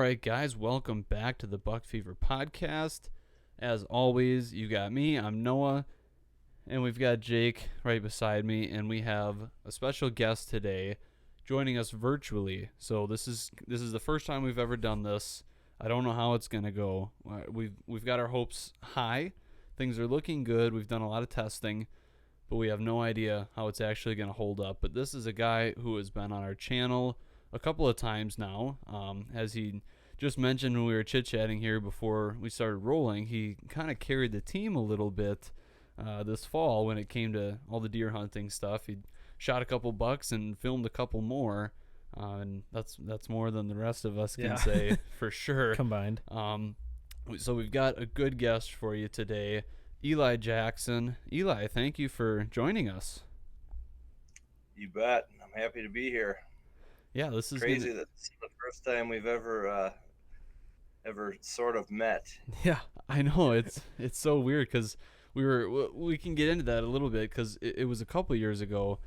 right, guys, welcome back to the Buck Fever podcast. As always, you got me, I'm Noah, and we've got Jake right beside me, and we have a special guest today joining us virtually. So this is the first time we've ever done this. I don't know how it's going to go. We've got our hopes high. Things are looking good. We've done a lot of testing, but we have no idea how it's actually going to hold up. But this is a guy who has been on our channel a couple of times now. As he just mentioned when we were chit-chatting here before we started rolling, he kind of carried the team a little bit this fall when it came to all the deer hunting stuff. He shot a couple bucks and filmed a couple more, and that's more than the rest of us can say for sure. Combined. So we've got a good guest for you today, Eli Jackson. Eli, thank you for joining us. You bet. I'm happy to be here. Yeah, this is crazy. That's the first time we've ever sort of met. Yeah, I know it's so weird because we can get into that a little bit because it was a couple years ago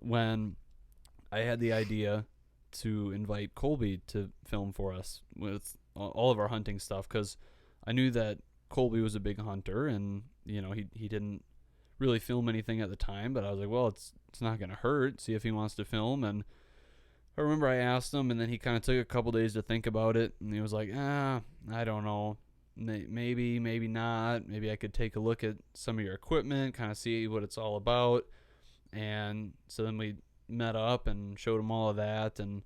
when I had the idea to invite Kolbe to film for us with all of our hunting stuff because I knew that Kolbe was a big hunter and he didn't really film anything at the time, but I was like, well, it's not gonna hurt. See if he wants to film. And I remember I asked him, and then he kind of took a couple days to think about it, and he was like, I don't know. Maybe not. Maybe I could take a look at some of your equipment, kind of see what it's all about. And so then we met up and showed him all of that, and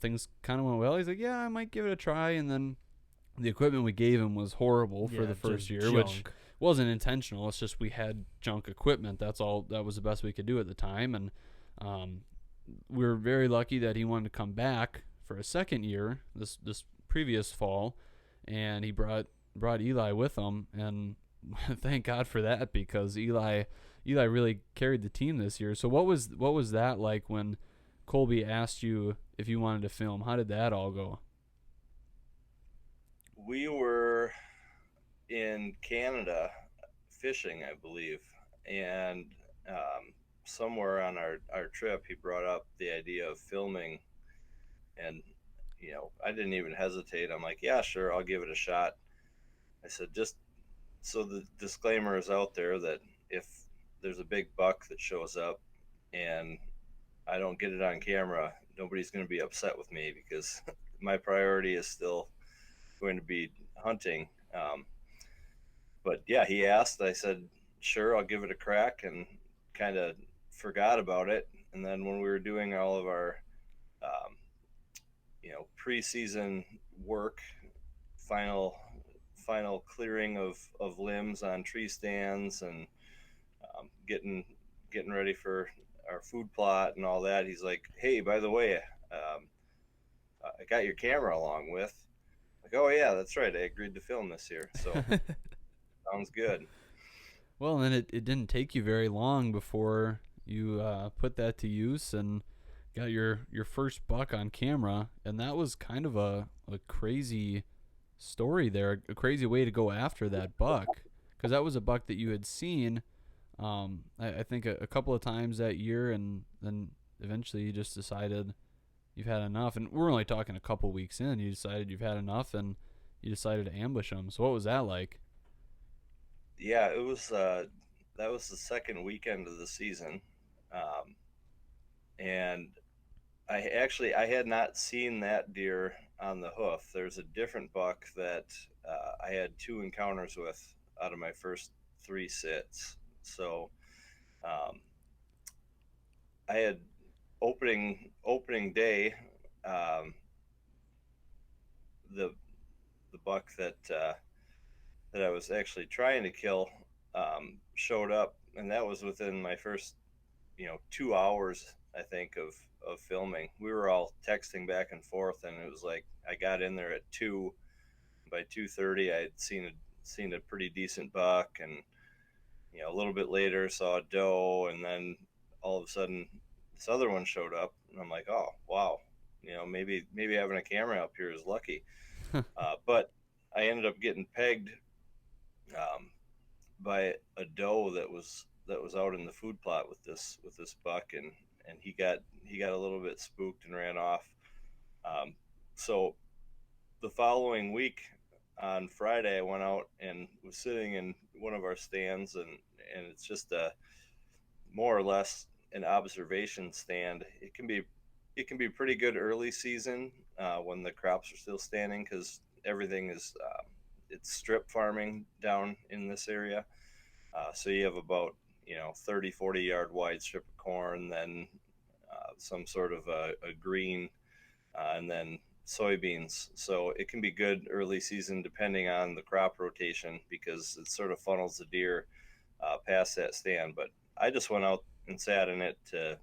things kind of went well. He's like, yeah, I might give it a try. And then the equipment we gave him was horrible for the first year, which wasn't intentional. It's just we had junk equipment. That's all. That was the best we could do at the time. And we were very lucky that he wanted to come back for a second year this previous fall, and he brought Eli with him, and thank God for that because Eli really carried the team this year. So what was that like when Kolbe asked you if you wanted to film? How did that all go? We were in Canada fishing, I believe, and somewhere on our trip he brought up the idea of filming, and I didn't even hesitate. I'm like, yeah, sure, I'll give it a shot. I said, just so the disclaimer is out there that if there's a big buck that shows up and I don't get it on camera, nobody's going to be upset with me because my priority is still going to be hunting. But yeah, he asked. I said, sure, I'll give it a crack, and kind of forgot about it. And then when we were doing all of our, preseason work, final clearing of limbs on tree stands, and getting ready for our food plot and all that, he's like, hey, by the way, I got your camera along with. Like, oh yeah, that's right, I agreed to film this year, so sounds good. Well, then it didn't take you very long before you put that to use and got your first buck on camera, and that was kind of a crazy story there, a crazy way to go after that buck, because that was a buck that you had seen I think a couple of times that year, and then eventually you just decided you've had enough. And we're only talking a couple weeks in. You decided you've had enough, and you decided to ambush him. So what was that like? Yeah, it was that was the second weekend of the season, and I had not seen that deer on the hoof. There's a different buck that I had two encounters with out of my first three sits. So I had opening day, the buck that I was actually trying to kill showed up, and that was within my first 2 hours, I think, of filming. We were all texting back and forth, and it was like I got in there at 2. By 2:30 I had seen a pretty decent buck, and a little bit later saw a doe, and then all of a sudden this other one showed up, and I'm like, oh wow, maybe having a camera up here is lucky. But I ended up getting pegged by a doe that was out in the food plot with this buck, and he got a little bit spooked and ran off. So the following week on Friday, I went out and was sitting in one of our stands, and it's just a more or less an observation stand. It can be pretty good early season when the crops are still standing because everything is it's strip farming down in this area. So you have about 30-40 yard wide strip of corn, then some sort of a green, and then soybeans. So it can be good early season depending on the crop rotation because it sort of funnels the deer past that stand. But I just went out and sat in it to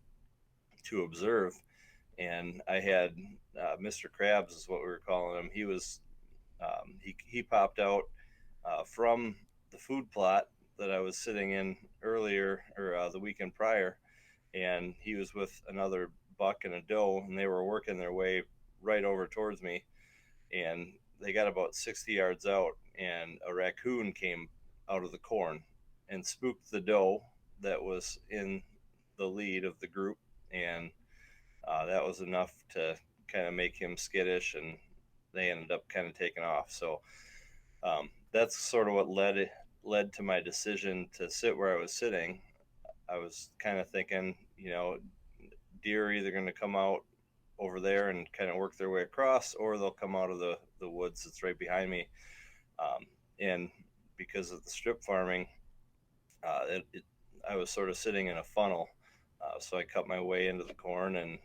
observe, and I had Mr. Krabs is what we were calling him. He popped out from the food plot that I was sitting in earlier or the weekend prior, and he was with another buck and a doe, and they were working their way right over towards me, and they got about 60 yards out, and a raccoon came out of the corn and spooked the doe that was in the lead of the group, and that was enough to kind of make him skittish, and they ended up kind of taking off. So that's sort of what led to my decision to sit where I was sitting. I was kind of thinking, deer are either going to come out over there and kind of work their way across, or they'll come out of the woods that's right behind me. And because of the strip farming, I was sort of sitting in a funnel. So I cut my way into the corn, and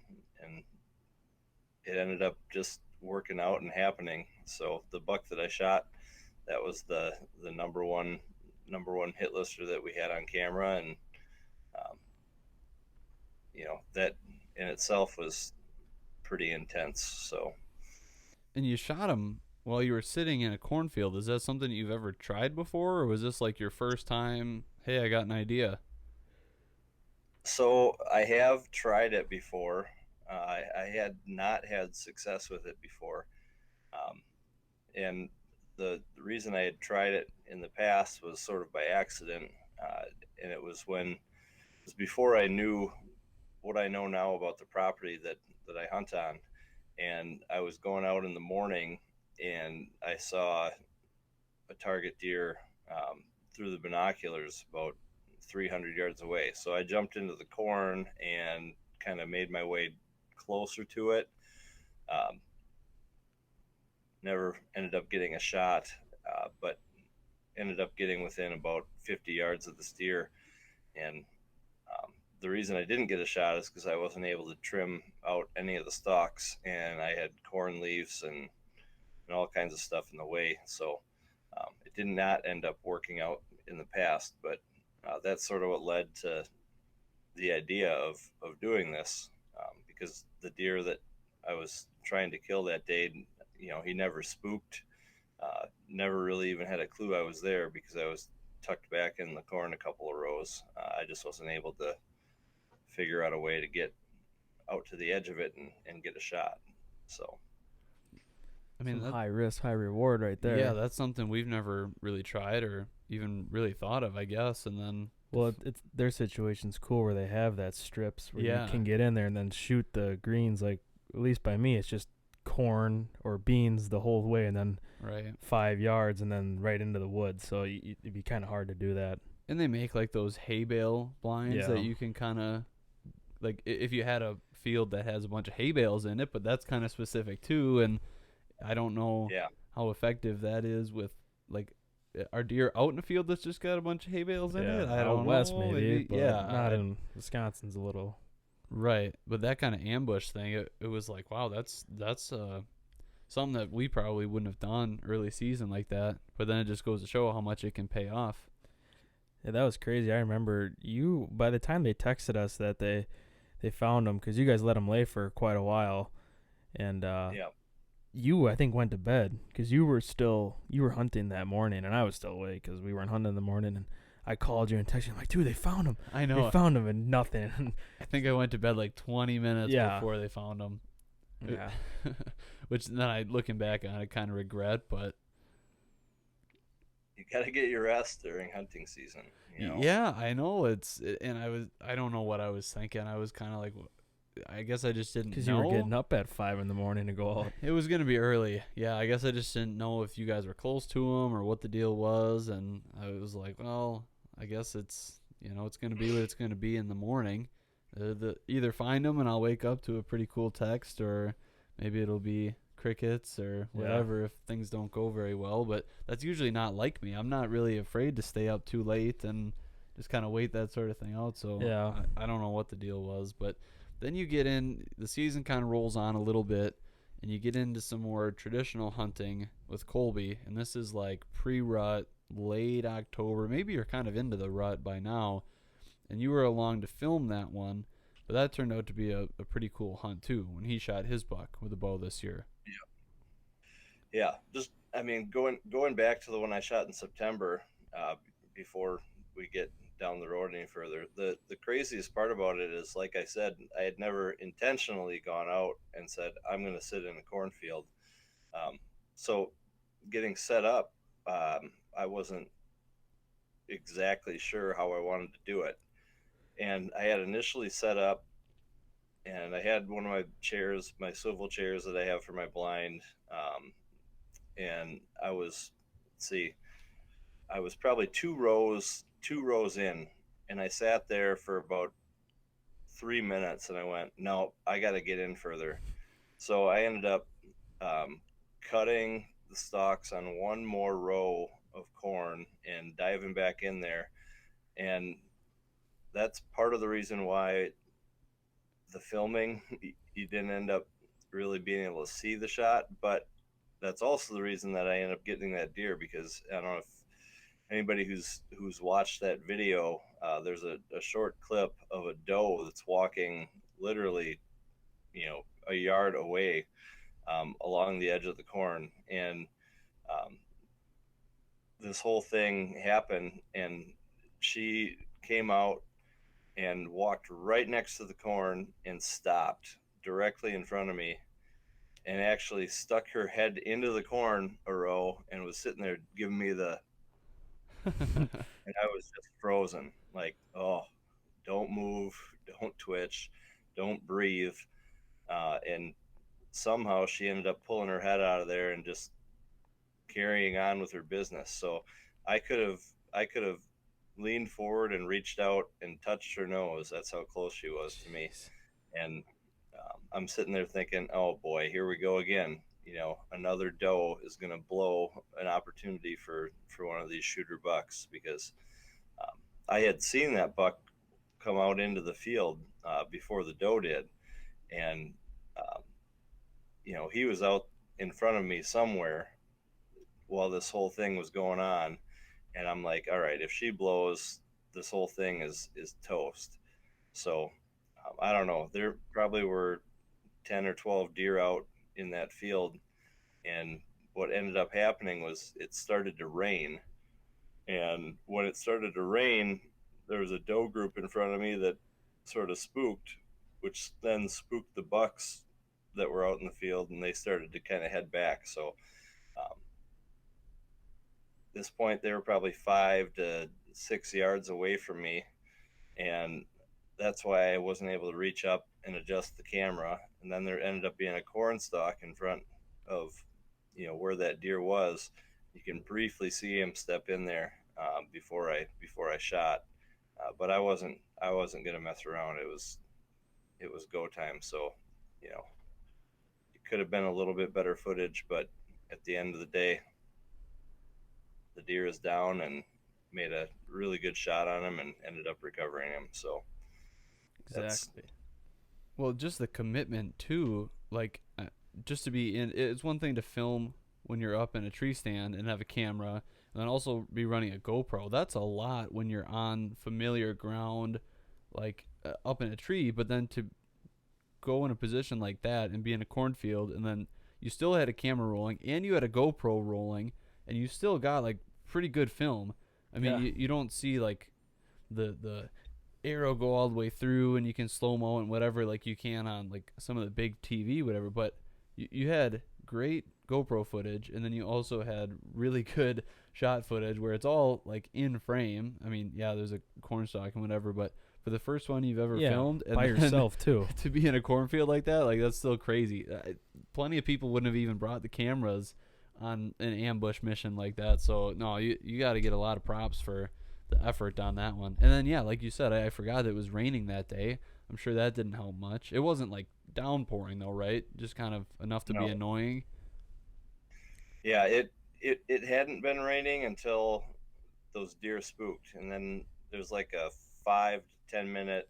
it ended up just working out and happening. So the buck that I shot, that was the number one hit lister that we had on camera, and um, that in itself was pretty intense. So And you shot him while you were sitting in a cornfield. Is that something you've ever tried before, or was this like your first time? Hey, I got an idea. so I have tried it before. I had not had success with it before, um, and the reason I had tried it in the past was sort of by accident, and it was before I knew what I know now about the property that I hunt on, and I was going out in the morning, and I saw a target deer through the binoculars about 300 yards away. So I jumped into the corn and kind of made my way closer to it. Um, Never ended up getting a shot, but ended up getting within about 50 yards of the steer. And the reason I didn't get a shot is because I wasn't able to trim out any of the stalks, and I had corn leaves and all kinds of stuff in the way. So it did not end up working out in the past, but that's sort of what led to the idea of doing this, because the deer that I was trying to kill that day, he never spooked, never really even had a clue I was there because I was tucked back in the corn a couple of rows. I just wasn't able to figure out a way to get out to the edge of it and get a shot. So I mean, Some high risk, high reward right there. yeah, that's something we've never really tried or even really thought of, I guess. And then, Well, it's their situation's cool where they have that strips where Yeah. you can get in there and then shoot the greens. Like at least by me, it's just corn or beans the whole way, and then right. 5 yards, and then right into the woods. So it'd be kind of hard to do that. And they make like those hay bale blinds Yeah. that you can kind of, like, if you had a field that has a bunch of hay bales in it, but that's kind of specific too. And I don't know yeah, how effective that is with, like, are deer out in a field that's just got a bunch of hay bales in it? I out don't west know. maybe, but yeah, not in Wisconsin's a little. right. But that kind of ambush thing, it was like, wow, that's something that we probably wouldn't have done early season like that. But then it just goes to show how much it can pay off. Yeah, that was crazy. I remember you by the time they texted us that they found them because you guys let them lay for quite a while, and yeah. you I think went to bed because you were hunting that morning, and I was still awake because we weren't hunting in the morning. And I called you and texted you like, dude, they found him. I know. They found him, and nothing. I think I went to bed like 20 minutes Yeah. before they found them. Yeah. Which then looking back on it, kind of regret, but You got to get your rest during hunting season. yeah, I know and I don't know what I was thinking. I was kind of like, I guess I just didn't know. Because you were getting up at 5 in the morning to go out. It was going to be early. Yeah, I guess I just didn't know if you guys were close to him or what the deal was. And I was like, well, I guess it's, it's going to be what it's going to be in the morning. Either find him and I'll wake up to a pretty cool text, or maybe it'll be crickets or whatever if things don't go very well. But that's usually not like me. I'm not really afraid to stay up too late and just kind of wait that sort of thing out. So I don't know what the deal was. But then you get in, the season kind of rolls on a little bit, and you get into some more traditional hunting with Kolbe. And this is like pre-rut, late October. Maybe you're kind of into the rut by now. And you were along to film that one. But that turned out to be a pretty cool hunt, too, when he shot his buck with a bow this year. Yeah. Just, going back to the one I shot in September, before we get down the road any further, the craziest part about it is, like I said, I had never intentionally gone out and said, I'm going to sit in a cornfield. So getting set up, I wasn't exactly sure how I wanted to do it. And I had initially set up, and I had one of my chairs, my swivel chairs that I have for my blind. And I was probably two rows in, and I sat there for about 3 minutes, and I went, no, I got to get in further. So I ended up cutting the stalks on one more row of corn and diving back in there. And that's part of the reason why the filming, you didn't end up really being able to see the shot, but that's also the reason that I ended up getting that deer, because I don't know if anybody who's watched that video, there's a short clip of a doe that's walking literally, a yard away, along the edge of the corn. And this whole thing happened, and she came out and walked right next to the corn and stopped directly in front of me, and actually stuck her head into the corn a row and was sitting there giving me the and I was just frozen, like, oh, don't move, don't twitch, don't breathe. And somehow she ended up pulling her head out of there and just carrying on with her business. So I could have leaned forward and reached out and touched her nose. That's how close she was to me. And I'm sitting there thinking, oh boy, here we go again. Another doe is going to blow an opportunity for one of these shooter bucks, because I had seen that buck come out into the field before the doe did. And, he was out in front of me somewhere while this whole thing was going on. And I'm like, all right, if she blows, this whole thing is toast. So I don't know. There probably were 10 or 12 deer out in that field. And what ended up happening was it started to rain. And when it started to rain, there was a doe group in front of me that sort of spooked, which then spooked the bucks that were out in the field, and they started to kind of head back. So this point, they were probably 5 to 6 yards away from me, and that's why I wasn't able to reach up and adjust the camera. And then there ended up being a corn stalk in front of, where that deer was. You can briefly see him step in there before I shot, but I wasn't going to mess around. It was go time. So, it could have been a little bit better footage, but at the end of the day, the deer is down, and made a really good shot on him and ended up recovering him. So exactly. Well, just the commitment too, like just to be in. It's one thing to film when you're up in a tree stand and have a camera, and then also be running a GoPro. That's a lot when you're on familiar ground, like up in a tree. But then to go in a position like that and be in a cornfield, and then you still had a camera rolling and you had a GoPro rolling, and you still got like pretty good film. I mean, you don't see like the arrow go all the way through and you can slow-mo and whatever like you can on like some of the big TV, whatever, but you had great GoPro footage, and then you also had really good shot footage where it's all like in frame. I mean, yeah, there's a corn stalk and whatever, but for for the first one you've ever Yeah, filmed, and by then yourself too. to be in a cornfield like that, like that's still crazy. Plenty of people wouldn't have even brought the cameras on an ambush mission like that. So no, you got to get a lot of props for the effort on that one. And then yeah, like you said, I forgot it was raining that day. I'm sure that didn't help much. It wasn't like downpouring though, right? Just kind of enough to be No. annoying. Yeah, it hadn't been raining until those deer spooked, and then there's like a 5 to 10 minute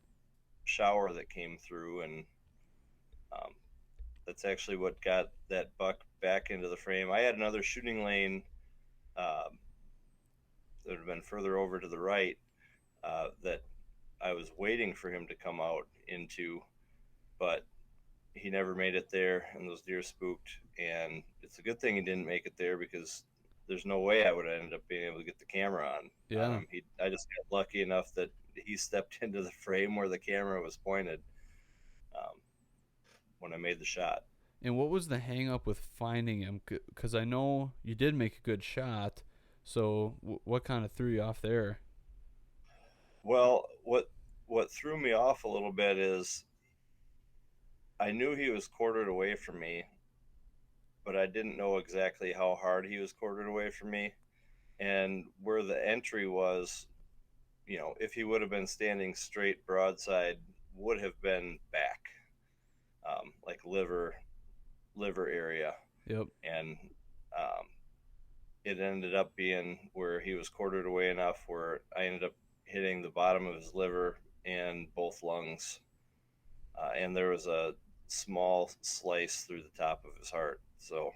shower that came through, and um, that's actually what got that buck back into the frame. I had another shooting lane um, that would have been further over to the right that I was waiting for him to come out into, but he never made it there, and those deer spooked. And it's a good thing he didn't make it there, because there's no way I would have ended up being able to get the camera on Yeah. him. I just got lucky enough that he stepped into the frame where the camera was pointed um, when I made the shot. And what was the hang up with finding him? Because I know you did make a good shot. So what kind of threw you off there? Well, what threw me off a little bit is I knew he was quartered away from me, but I didn't know exactly how hard he was quartered away from me. And where the entry was, if he would have been standing straight broadside, would have been back, like liver area. Yep. And um, it ended up being where he was quartered away enough where I ended up hitting the bottom of his liver and both lungs. And there was a small slice through the top of his heart. So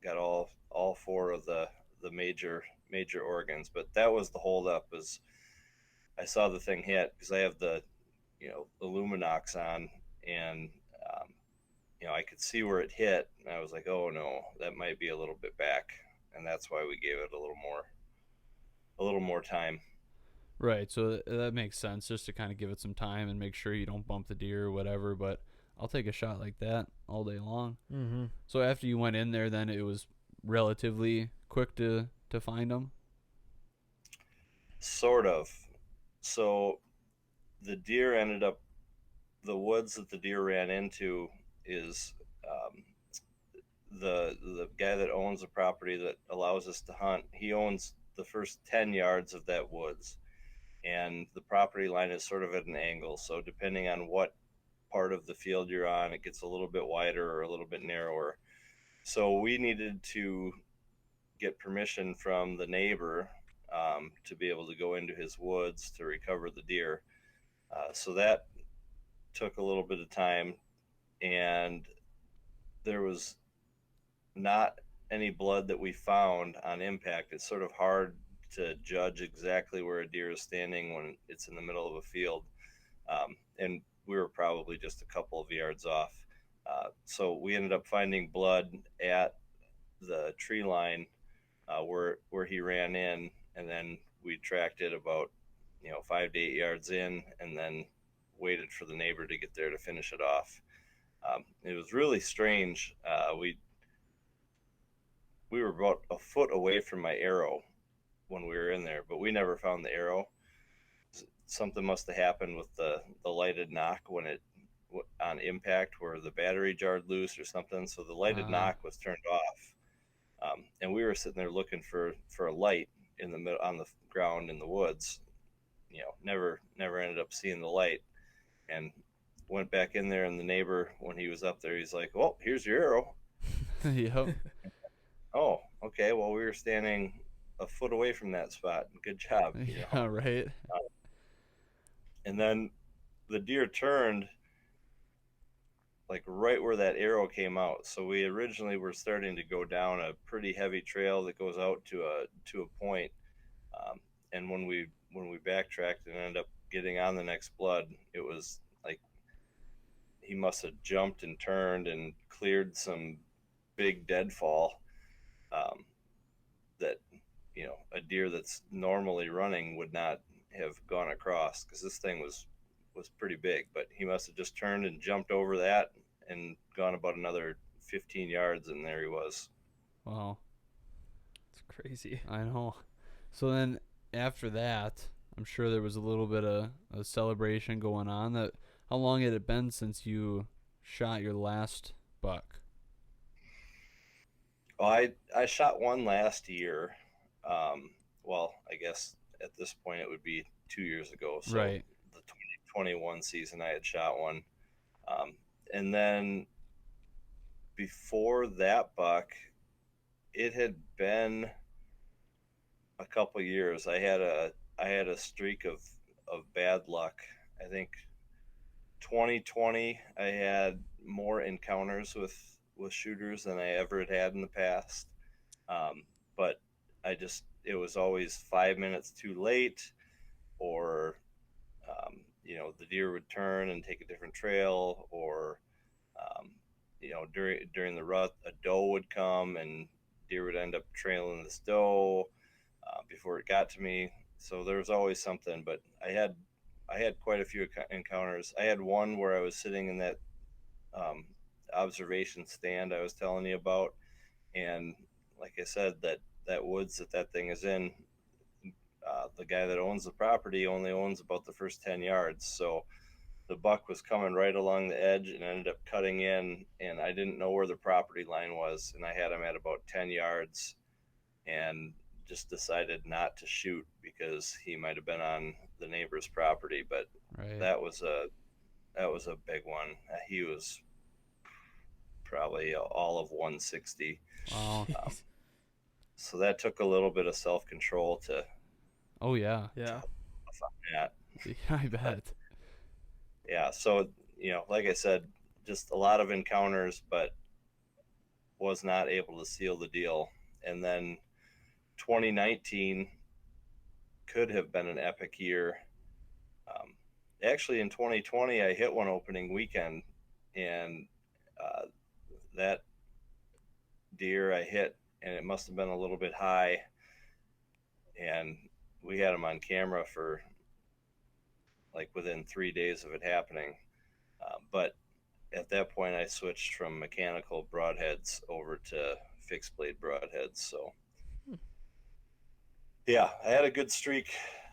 got all four of the major organs. But that was the holdup, is I saw the thing hit, because I have the the Luminox on, and I could see where it hit, and I was like, oh no, that might be a little bit back, and that's why we gave it a little more time. Right. So that makes sense, just to kind of give it some time and make sure you don't bump the deer or whatever. But I'll take a shot like that all day long. Mm-hmm. So after you went in there, then it was relatively quick to find them. Sort of. So the woods that the deer ran into is the guy that owns the property that allows us to hunt. He owns the first 10 yards of that woods, and the property line is sort of at an angle. So depending on what part of the field you're on, it gets a little bit wider or a little bit narrower. So we needed to get permission from the neighbor to be able to go into his woods to recover the deer. So that took a little bit of time, and there was not any blood that we found on impact. It's sort of hard to judge exactly where a deer is standing when it's in the middle of a field. And we were probably just a couple of yards off. So we ended up finding blood at the tree line where he ran in, and then we tracked it about 5 to 8 yards in, and then waited for the neighbor to get there to finish it off. It was really strange. We were about a foot away from my arrow when we were in there, but we never found the arrow. Something must have happened with the lighted knock when it on impact, where the battery jarred loose or something. So the lighted knock was turned off, and we were sitting there looking for a light in the middle on the ground in the woods. Never ended up seeing the light, and went back in there. And the neighbor, when he was up there, he's like, "Oh, here's your arrow." Yep. Oh, okay. Well, we were standing a foot away from that spot. Good job. Yeah. Right. And then the deer turned like right where that arrow came out. So we originally were starting to go down a pretty heavy trail that goes out to a point. And when we backtracked and ended up getting on the next blood, it was like he must have jumped and turned and cleared some big deadfall that a deer that's normally running would not have gone across, because this thing was pretty big. But he must have just turned and jumped over that and gone about another 15 yards, and there he was. Wow. It's crazy. I know. So then after that, I'm sure there was a little bit of a celebration going on. That how long had it been since you shot your last buck? Well, I shot one last year. Um, well, I guess at this point it would be 2 years ago. So Right. the 2021 season, I had shot one. Um, and then before that buck, it had been a couple years. I had a streak of bad luck. I think 2020 I had more encounters with shooters than I ever had in the past. But it was always 5 minutes too late, or the deer would turn and take a different trail, or um, during the rut, a doe would come and deer would end up trailing this doe before it got to me. So there was always something. But I had quite a few encounters. I had one where I was sitting in that um, observation stand I was telling you about, and like I said, that woods that thing is in, the guy that owns the property only owns about the first 10 yards. So the buck was coming right along the edge and ended up cutting in, and I didn't know where the property line was, and I had him at about 10 yards, and just decided not to shoot because he might have been on the neighbor's property. But Right. that was a big one. He was probably all of 160. Wow. Um, so that took a little bit of self-control to Oh yeah. Yeah. find that. Yeah, I But bet. yeah, so like I said, just a lot of encounters, but was not able to seal the deal. And then 2019 could have been an epic year. Um, Actually, in 2020, I hit one opening weekend, and uh, that deer I hit, and it must have been a little bit high, and we had him on camera for like within 3 days of it happening. But at that point, I switched from mechanical broadheads over to fixed blade broadheads. So yeah, I had a good streak.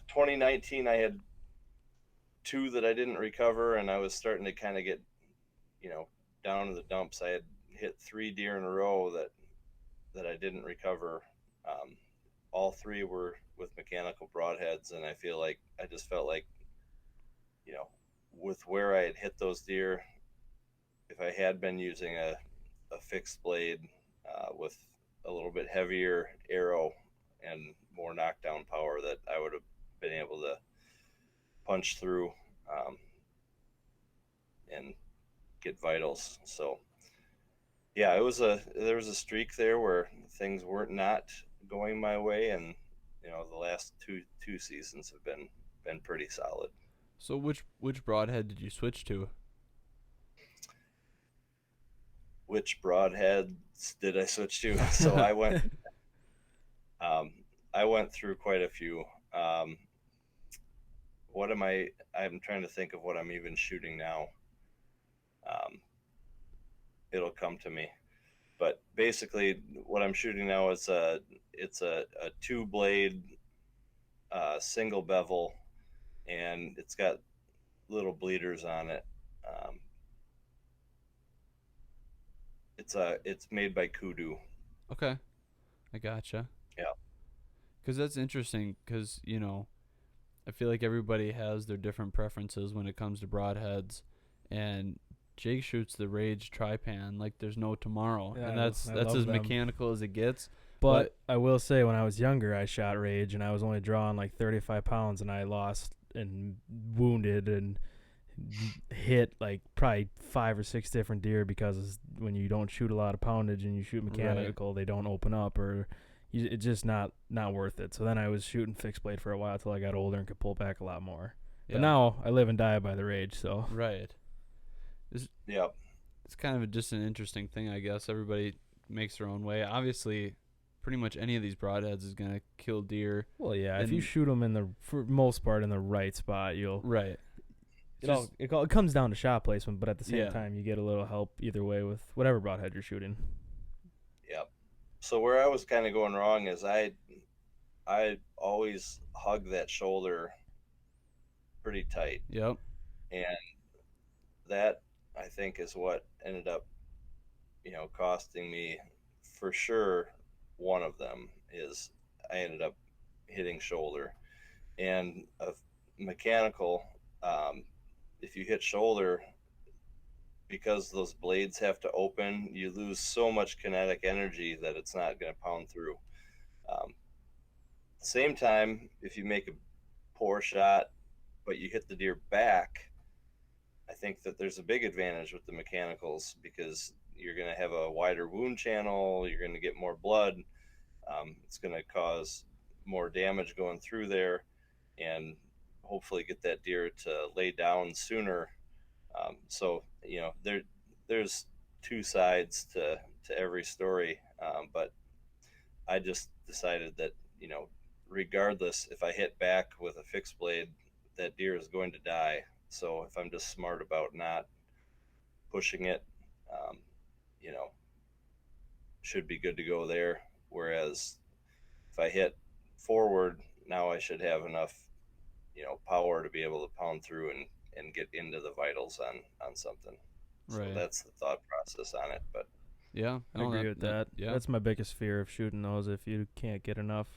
2019, I had two that I didn't recover, and I was starting to kind of get, you know, down in the dumps. I had hit 3 deer in a row that I didn't recover. Um, all three were with mechanical broadheads, and I just felt like, you know, with where I had hit those deer, if I had been using a fixed blade with a little bit heavier arrow and more knockdown power, that I would have been able to punch through um, and get vitals. So yeah, there was a streak there where things weren't not going my way, and the last two seasons have been pretty solid. So which broadhead did you switch to? Which broadheads did I switch to? So um, I went through quite a few. Um, what am I? I'm trying to think of what I'm even shooting now. Um, it'll come to me. But basically, what I'm shooting now is a two blade single bevel, and it's got little bleeders on it. Um, it's made by Kudu. Okay, I gotcha. Yeah. Because that's interesting. Because I feel like everybody has their different preferences when it comes to broadheads, and Jake shoots the Rage Tripan like there's no tomorrow, Yeah, and I that's love as them. mechanical as it gets. But I will say, when I was younger, I shot Rage, and I was only drawing like 35 pounds, and I lost and wounded and hit like probably 5 or 6 different deer, because when you don't shoot a lot of poundage and you shoot mechanical, they don't open up, or it's just not worth it. So then I was shooting fixed blade for a while till I got older and could pull back a lot more. Yeah. But now I live and die by the Rage. So Right. Yep. It's kind of just an interesting thing, I guess. Everybody makes their own way. Obviously, pretty much any of these broadheads is gonna kill deer. well, yeah, if you shoot them for most part in the right spot, you'll Right. it comes down to shot placement, but at the same Yeah. time, you get a little help either way with whatever broadhead you're shooting. Yep. So where I was kind of going wrong is I always hug that shoulder pretty tight. Yep. And that, I think, is what ended up, costing me for sure. One of them is I ended up hitting shoulder, and a mechanical, um, if you hit shoulder, because those blades have to open, you lose so much kinetic energy that it's not going to pound through. Um, Same time, if you make a poor shot, but you hit the deer back, I think that there's a big advantage with the mechanicals because you're going to have a wider wound channel, you're going to get more blood, it's going to cause more damage going through there, and hopefully get that deer to lay down sooner. So there's two sides to every story, but I just decided that regardless if I hit back with a fixed blade, that deer is going to die. So if I'm just smart about not pushing it, um, you know, should be good to go there. Whereas if I hit forward, now I should have enough, power to be able to pound through and get into the vitals on something. So Right. that's the thought process on it. But Yeah. I No, agree with that. yeah. That's my biggest fear of shooting those. If you can't get enough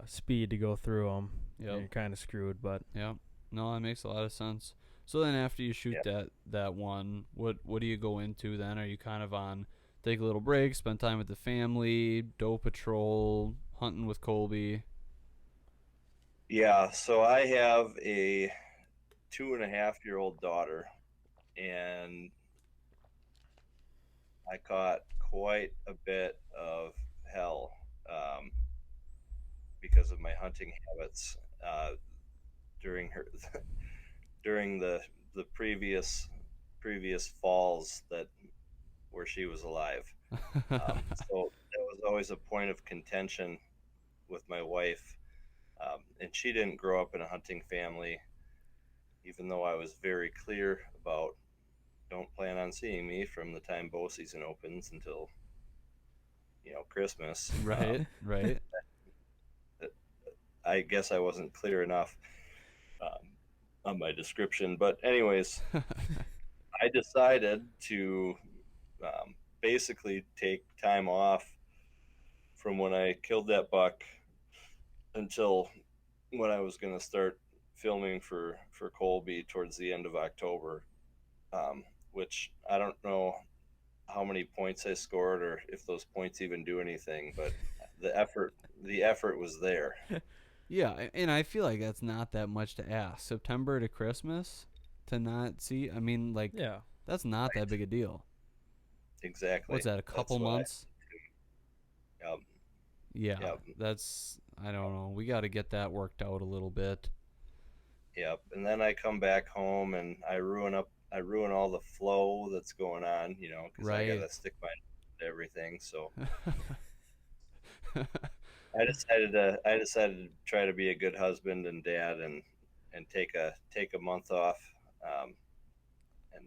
speed to go through them, Yep. you're kind of screwed. But Yeah. No, that makes a lot of sense. So then after you shoot yeah, that one, what do you go into then? Are you kind of on take a little break, spend time with the family, doe patrol, hunting with Kolbe? yeah. So I have a 2.5-year-old daughter, and I caught quite a bit of hell, um, because of my hunting habits, during her during the previous falls that where she was alive. So that was always a point of contention with my wife, and she didn't grow up in a hunting family, even though I was very clear about don't plan on seeing me from the time bow season opens until Christmas. Right. Right. I guess I wasn't clear enough, um, on my description, but anyways, I decided to, basically take time off from when I killed that buck until when I was going to start filming for Kolbe towards the end of October, which I don't know how many points I scored or if those points even do anything, but the effort was there. Yeah, and I feel like that's not that much to ask. September to Christmas to not see. I mean, like yeah, that's not that big a deal. Exactly. What's that? A That's couple what I. months? Yep. Yeah, Yep. that's I don't know. We got to get that worked out a little bit. Yep. And then I come back home and I ruin all the flow that's going on, because I Right. gotta stick my to everything. So I decided to try to be a good husband and dad and take a month off. Um, and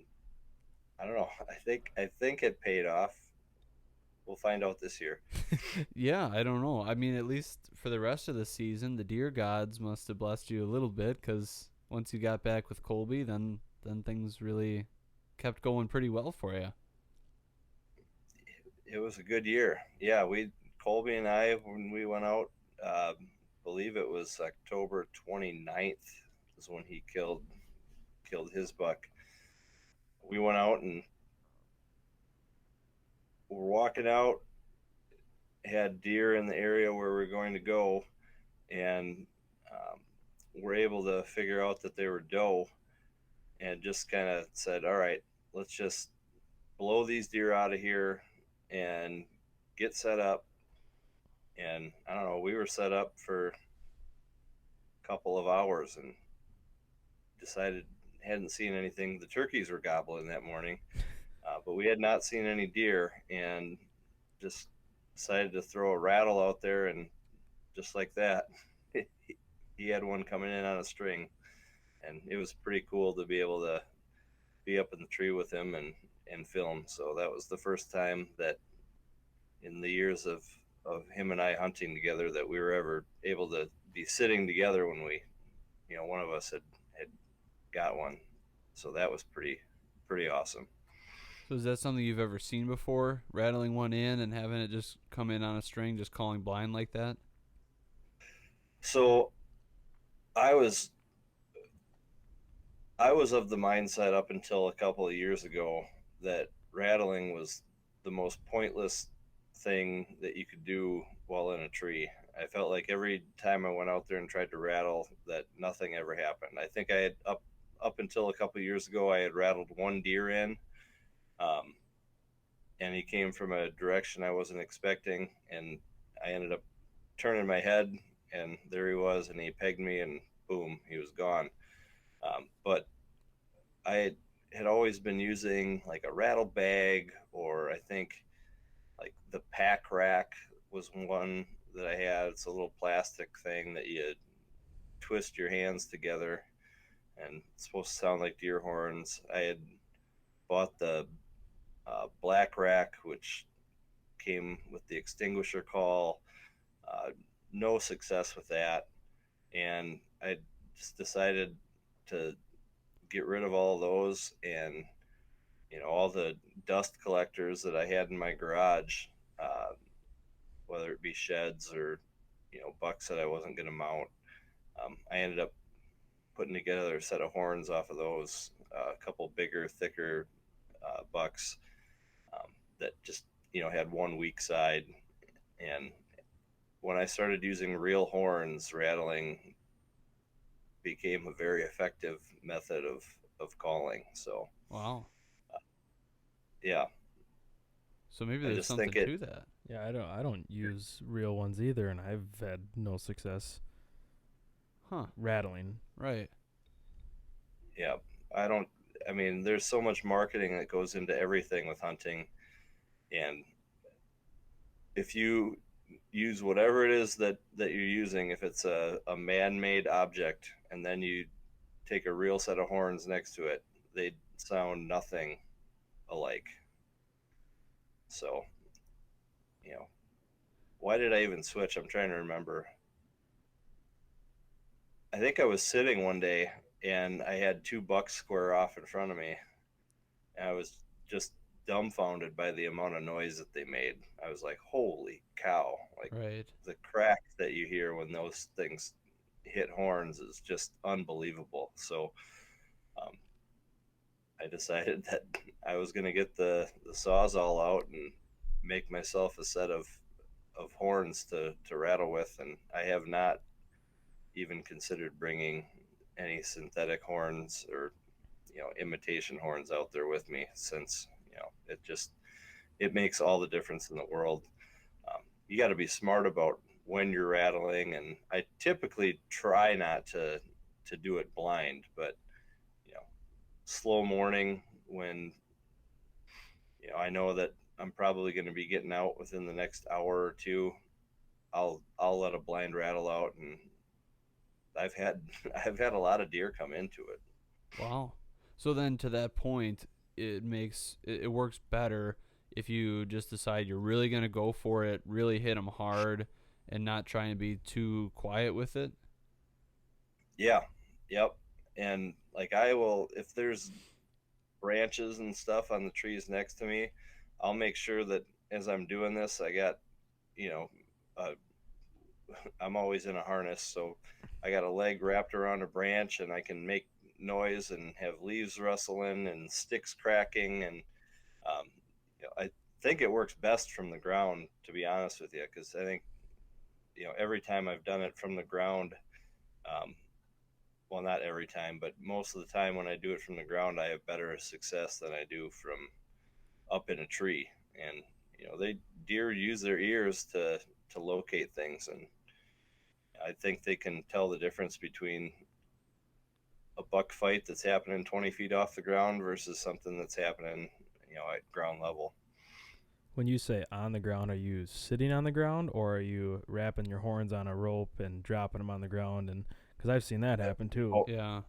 I don't know. I think it paid off. We'll find out this year. Yeah, I don't know. I mean, at least for the rest of the season, the deer gods must have blessed you a little bit because once you got back with Kolbe, then things really kept going pretty well for you. It was a good year. Yeah, Colby and I, when we went out, believe it was October 29th is when he killed his buck. We went out and we're walking out, had deer in the area where we're going to go, and we're able to figure out that they were doe, and just kind of said, all right, let's just blow these deer out of here and get set up. And I don't know, we were set up for a couple of hours and decided hadn't seen anything. The turkeys were gobbling that morning, but we had not seen any deer, and just decided to throw a rattle out there, and just like that, he had one coming in on a string, and it was pretty cool to be able to be up in the tree with him and film. So that was the first time that in the years of him and I hunting together that we were ever able to be sitting together when we one of us had got one. So that was pretty awesome. So is that something you've ever seen before? Rattling one in and having it just come in on a string, just calling blind like that? So I was I was of the mindset up until a couple of years ago that rattling was the most pointless thing that you could do while in a tree. I felt like every time I went out there and tried to rattle, that nothing ever happened. I think I had up until a couple of years ago, I had rattled one deer in, um, and he came from a direction I wasn't expecting, and I ended up turning my head, and there he was, and he pegged me, and boom, he was gone. But I had always been using like a rattle bag, or I think like the pack rack was one that I had. It's a little plastic thing that you twist your hands together, and it's supposed to sound like deer horns. I had bought the black rack, which came with the extinguisher call. Uh, no success with that, and I just decided to get rid of all of those, and all the dust collectors that I had in my garage, uh, whether it be sheds or bucks that I wasn't going to mount. I ended up putting together a set of horns off of those, a couple bigger, thicker bucks that just had one weak side. And when I started using real horns, rattling became a very effective method of calling. So Wow. yeah, So maybe I there's just think something it. to that. Yeah, I don't use real ones either, and I've had no success Huh. rattling. Right. Yeah, I don't. I mean, there's so much marketing that goes into everything with hunting, and if you use whatever it is that you're using, if it's a man-made object, and then you take a real set of horns next to it, they sound nothing alike. So, you know, why did I even switch? I'm trying to remember. I think I was sitting one day and I had two bucks square off in front of me, and I was just dumbfounded by the amount of noise that they made. I was like, "Holy cow!" Like Right. the crack that you hear when those things hit horns is just unbelievable. So um, I decided that I was going to get the sawzall out and make myself a set of horns to rattle with, and I have not even considered bringing any synthetic horns or imitation horns out there with me, since it makes all the difference in the world. You got to be smart about when you're rattling, and I typically try not to do it blind, but you know slow morning, when I know that I'm probably going to be getting out within the next hour or two, I'll let a blind rattle out, and I've had I've had a lot of deer come into it. Wow. So then to that point, it works better if you just decide you're really going to go for it, really hit them hard and not trying to be too quiet with it. Yeah, yep. And like I will, if there's branches and stuff on the trees next to me, I'll make sure that as I'm doing this, I got, you know, uh, I'm always in a harness, so I got a leg wrapped around a branch, and I can make noise and have leaves rustling and sticks cracking, and um, I think it works best from the ground, to be honest with you, because I think every time I've done it from the ground, um, well, not every time, but most of the time when I do it from the ground, I have better success than I do from up in a tree. And they deer use their ears to locate things, and I think they can tell the difference between a buck fight that's happening 20 feet off the ground versus something that's happening at ground level. When you say on the ground, are you sitting on the ground or are you wrapping your horns on a rope and dropping them on the ground? And because I've seen that happen too. Oh, Yeah.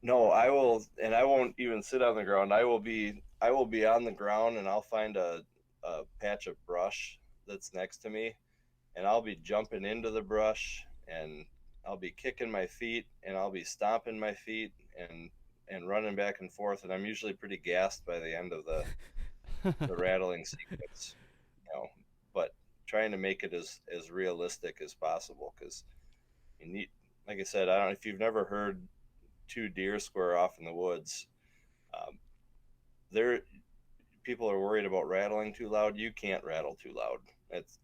no, I will, and I won't even sit on the ground. I will be on the ground, and I'll find a patch of brush that's next to me, and I'll be jumping into the brush, and I'll be kicking my feet and I'll be stomping my feet and running back and forth, and I'm usually pretty gassed by the end of the rattling sequence, you know. But trying to make it as realistic as possible, because you need, like I said, I don't know if you've never heard two deer square off in the woods. Um, there, people are worried about rattling too loud. You can't rattle too loud.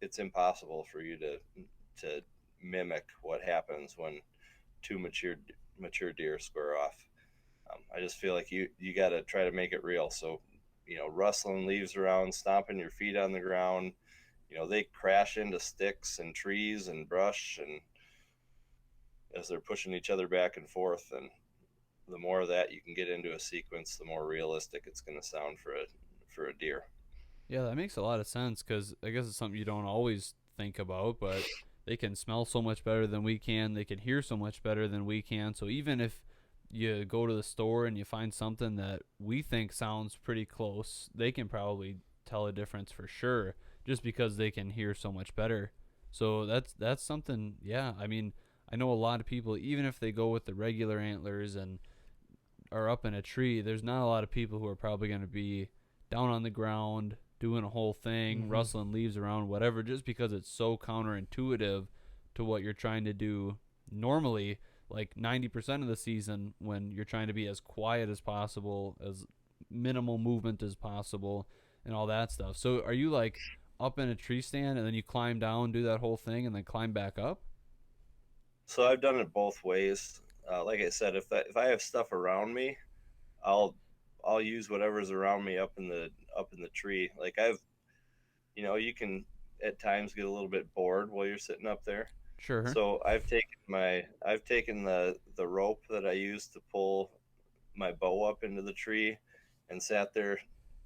It's impossible for you to mimic what happens when two mature deer square off. I just feel like you got to try to make it real. So, rustling leaves around, stomping your feet on the ground. They crash into sticks and trees and brush, and as they're pushing each other back and forth. And the more of that you can get into a sequence, the more realistic it's going to sound for a deer. Yeah, that makes a lot of sense because I guess it's something you don't always think about, but they can smell so much better than we can. They can hear so much better than we can. So even if you go to the store and you find something that we think sounds pretty close, they can probably tell a difference for sure just because they can hear so much better. So that's something, yeah. I mean, I know a lot of people, even if they go with the regular antlers and are up in a tree, there's not a lot of people who are probably going to be down on the ground doing a whole thing, rustling leaves around, whatever, just because it's so counterintuitive to what you're trying to do normally, like 90% of the season when you're trying to be as quiet as possible, as minimal movement as possible, and all that stuff. So are you like up in a tree stand and then you climb down, do that whole thing, and then climb back up? So I've done it both ways. Like I said, if I have stuff around me, I'll I'll use whatever's around me up in the tree. Like you can at times get a little bit bored while you're sitting up there. Sure. So I've taken the rope that I used to pull my bow up into the tree, and sat there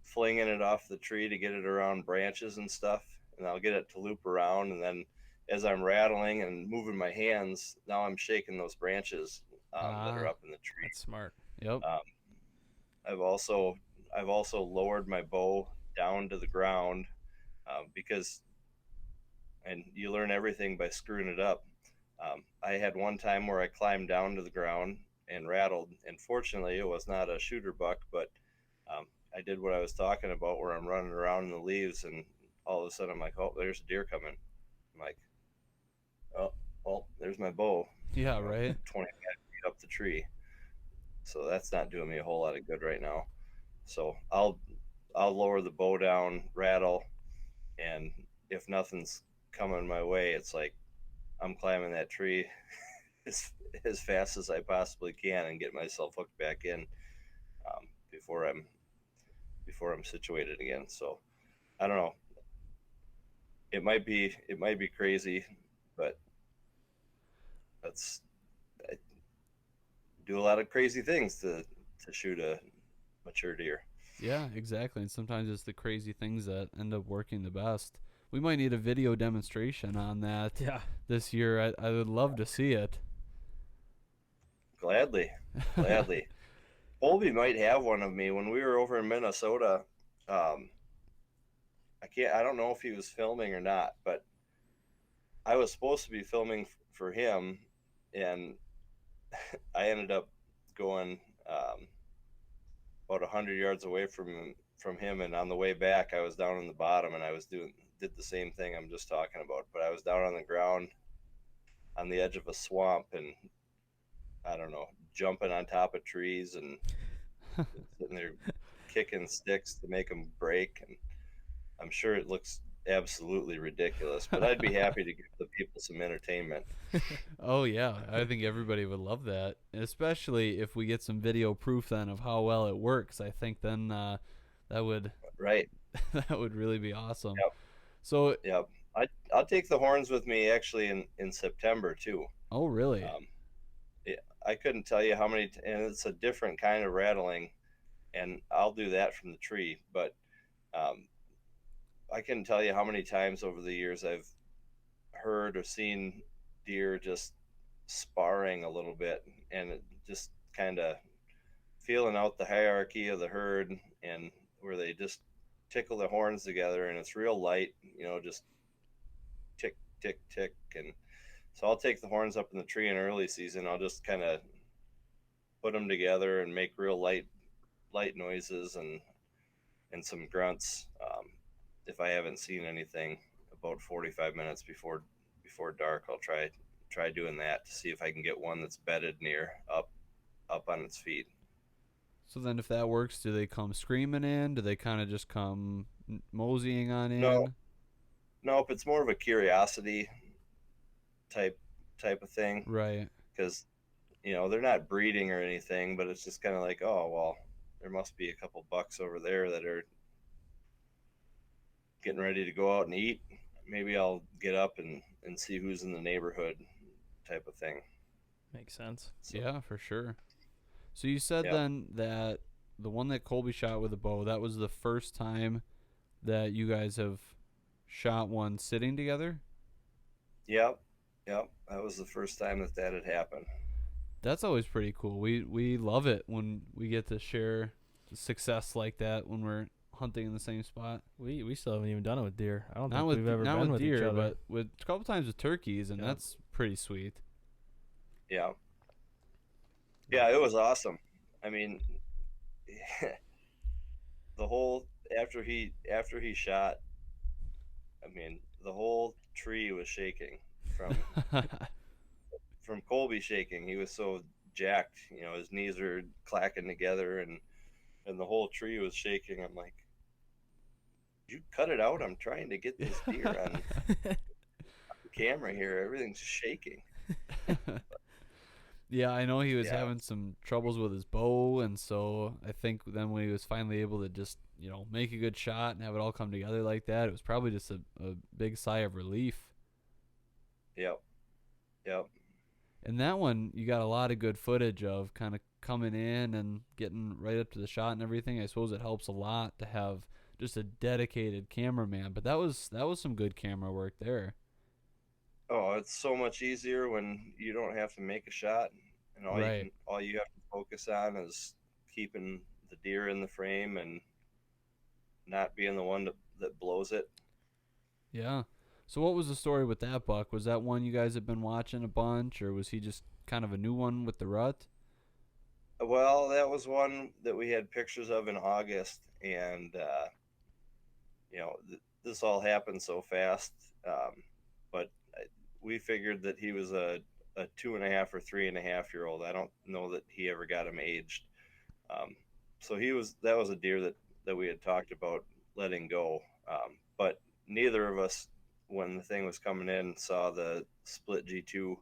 flinging it off the tree to get it around branches and stuff, and I'll get it to loop around, and then as I'm rattling and moving my hands, now I'm shaking those branches that are Ah, up in the tree. That's smart. yep. Um, I've also I've also lowered my bow down to the ground, because, and you learn everything by screwing it up. I had one time where I climbed down to the ground and rattled, and fortunately it was not a shooter buck, but I did what I was talking about, where I'm running around in the leaves, and all of a sudden I'm like, oh, there's a deer coming. I'm like, oh, well, there's my bow, Yeah, right. 25 feet up the tree. So that's not doing me a whole lot of good right now. So I'll lower the bow down, rattle, and if nothing's coming my way, it's like I'm climbing that tree as, as fast as I possibly can and get myself hooked back in, um, before I'm situated again. So I don't know. It might be crazy, but that's I do a lot of crazy things to shoot a mature deer. Yeah, exactly. And sometimes it's the crazy things that end up working the best. We might need a video demonstration on that Yeah. this year. I would love to see it. Gladly, gladly. Kolbe might have one of me when we were over in Minnesota. Um, I don't know if he was filming or not, but I was supposed to be filming for him, and I ended up going, about 100 yards away from him, and on the way back, I was down in the bottom, and did the same thing I'm just talking about, but I was down on the ground on the edge of a swamp, and I don't know, jumping on top of trees and sitting there kicking sticks to make them break, and I'm sure it looks absolutely ridiculous, but I'd be happy to give the people some entertainment. Oh yeah, I think everybody would love that, especially if we get some video proof then of how well it works. I think then that would Right. that would really be awesome. Yep. So, Yep. I'll take the horns with me actually in September too. oh really? Um, I couldn't tell you how many, and it's a different kind of rattling, and I'll do that from the tree. But um, I couldn't tell you how many times over the years I've heard or seen deer just sparring a little bit, and it just kind of feeling out the hierarchy of the herd, and where they just tickle their horns together, and it's real light, just tick tick tick, and So I'll take the horns up in the tree in early season. I'll just kind of put them together and make real light noises and some grunts. If I haven't seen anything, about 45 minutes before dark, I'll try doing that to see if I can get one that's bedded near up on its feet. So then, if that works, do they come screaming in? Do they kind of just come moseying on No, in? nope. It's more of a curiosity type type of thing Right. because they're not breeding or anything, but it's just kind of like, oh well, there must be a couple bucks over there that are getting ready to go out and eat. Maybe I'll get up and see who's in the neighborhood, type of thing. Makes sense. So Yeah, for sure. So you said yep, then that the one that Kolbe shot with a bow, that was the first time that you guys have shot one sitting together? yep, yep. That was the first time that had happened. That's always pretty cool. We love it when we get to share success like that when we're hunting in the same spot. We still haven't even done it with deer. I don't Not think with we've ever not been with with each deer, other. but with a couple times with turkeys, and Yeah. that's pretty sweet. Yeah, yeah. It was awesome. I mean, the whole after he shot, I mean, the whole tree was shaking from from Colby shaking. He was so jacked, his knees are clacking together and the whole tree was shaking. I'm like, you cut it out. I'm trying to get this deer on camera here. Everything's shaking. Yeah, I know he was Yeah. having some troubles with his bow, and so I think then when he was finally able to just, make a good shot and have it all come together like that, it was probably just a big sigh of relief. Yep. Yep. And that one, you got a lot of good footage of kind of coming in and getting right up to the shot and everything. I suppose it helps a lot to have just a dedicated cameraman, but that was some good camera work there. Oh, it's so much easier when you don't have to make a shot, and Right. all you have to focus on is keeping the deer in the frame and not being the one that blows it. Yeah. So what was the story with that buck? Was that one you guys have been watching a bunch, or was he just kind of a new one with the rut? Well, that was one that we had pictures of in August, and this all happened so fast. But we figured that he was a 2.5 or 3.5 year old. I don't know that he ever got him aged. Um, so that was a deer that we had talked about letting go. But neither of us, when the thing was coming in, saw the split G2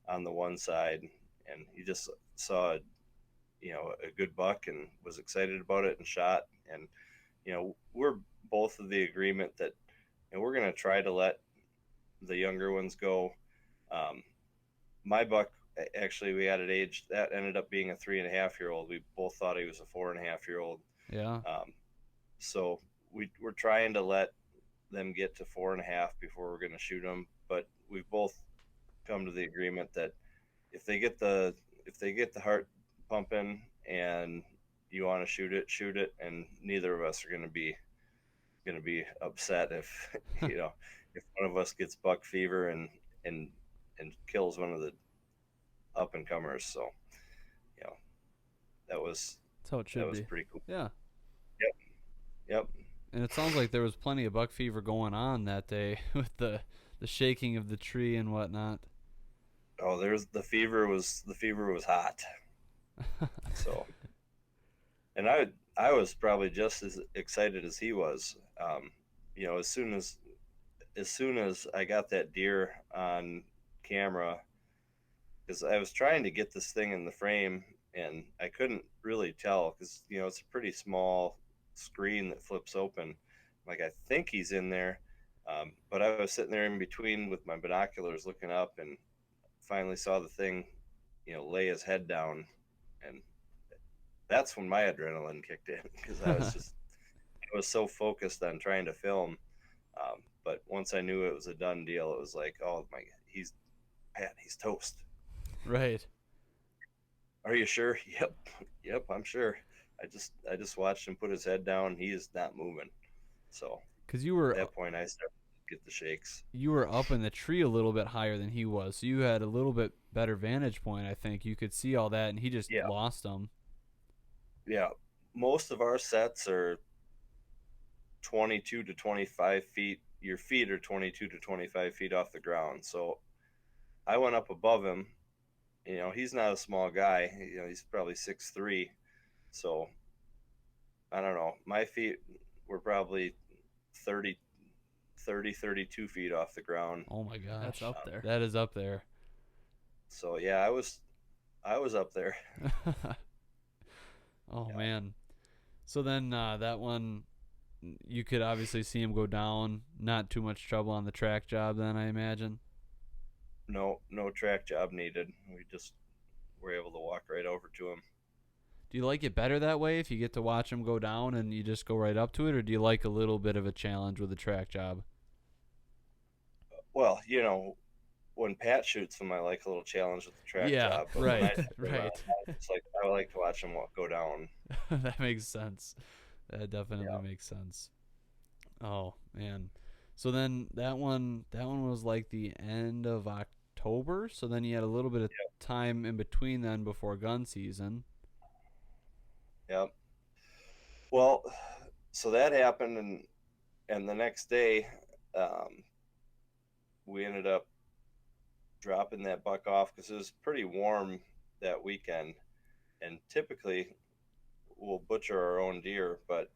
on the one side, and he just saw a good buck and was excited about it and shot. And we're both of the agreement that we're going to try to let the younger ones go. Um, my buck, actually, we had it aged. That ended up being a 3.5 year old. We both thought he was a 4.5 year old. Yeah. So we're trying to let them get to 4.5 before we're going to shoot them. But we've both come to the agreement that if they get the heart pumping and you want to shoot it, and neither of us are going to be upset if if one of us gets buck fever and and kills one of the up and comers. So you know that was That's how it that should was be. pretty cool. Yeah. Yep. Yep. And it sounds like there was plenty of buck fever going on that day with the shaking of the tree and whatnot. Oh, the fever was hot. So, and I was probably just as excited as he was. As soon as I got that deer on camera, because I was trying to get this thing in the frame and I couldn't really tell because it's a pretty small screen that flips open. Like, I think he's in there, but I was sitting there in between with my binoculars looking up and finally saw the thing, lay his head down, and that's when my adrenaline kicked in because I was so focused on trying to film. But once I knew it was a done deal, it was like, oh my, he's toast. Right. Are you sure? Yep, yep, I'm sure. I just watched him put his head down. He is not moving. So Cuz you at were that point, I started. get the shakes. You were up in the tree a little bit higher than he was, so you had a little bit better vantage point. I think you could see all that, and he just Yeah, lost them. yeah. Most of our sets are 22 to 25 feet. Your feet are 22 to 25 feet off the ground. So I went up above him. You know, he's not a small guy. You know, he's probably 6'3". So I don't know. My feet were probably 30, 32 feet off the ground. Oh my That's gosh, up there. that is up there. So yeah, I was up there. Oh Yeah. man. So then that one, you could obviously see him go down. Not too much trouble on the track job, then I imagine. No track job needed. We just were able to walk right over to him. Do you like it better that way if you get to watch him go down and you just go right up to it, or do you like a little bit of a challenge with a track job? Well, you know, when Pat shoots him, I like a little challenge with the track Yeah, job. But when I right, sit around, right. it's like I like to watch him go down. That makes sense. That definitely Yeah. makes sense. Oh man. So then that one was like the end of October. So then you had a little bit of time in between then before gun season. Yeah. Well, so that happened, and the next day, um, we ended up dropping that buck off because it was pretty warm that weekend, and typically we'll butcher our own deer, but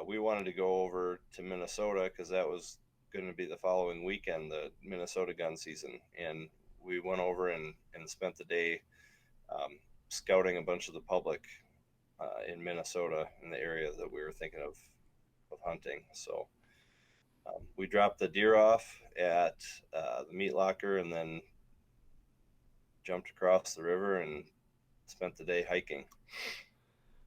we wanted to go over to Minnesota because that was going to be the following weekend, the Minnesota gun season, and we went over and spent the day scouting a bunch of the public in Minnesota in the area that we were thinking of hunting. So we dropped the deer off at the meat locker and then jumped across the river and spent the day hiking.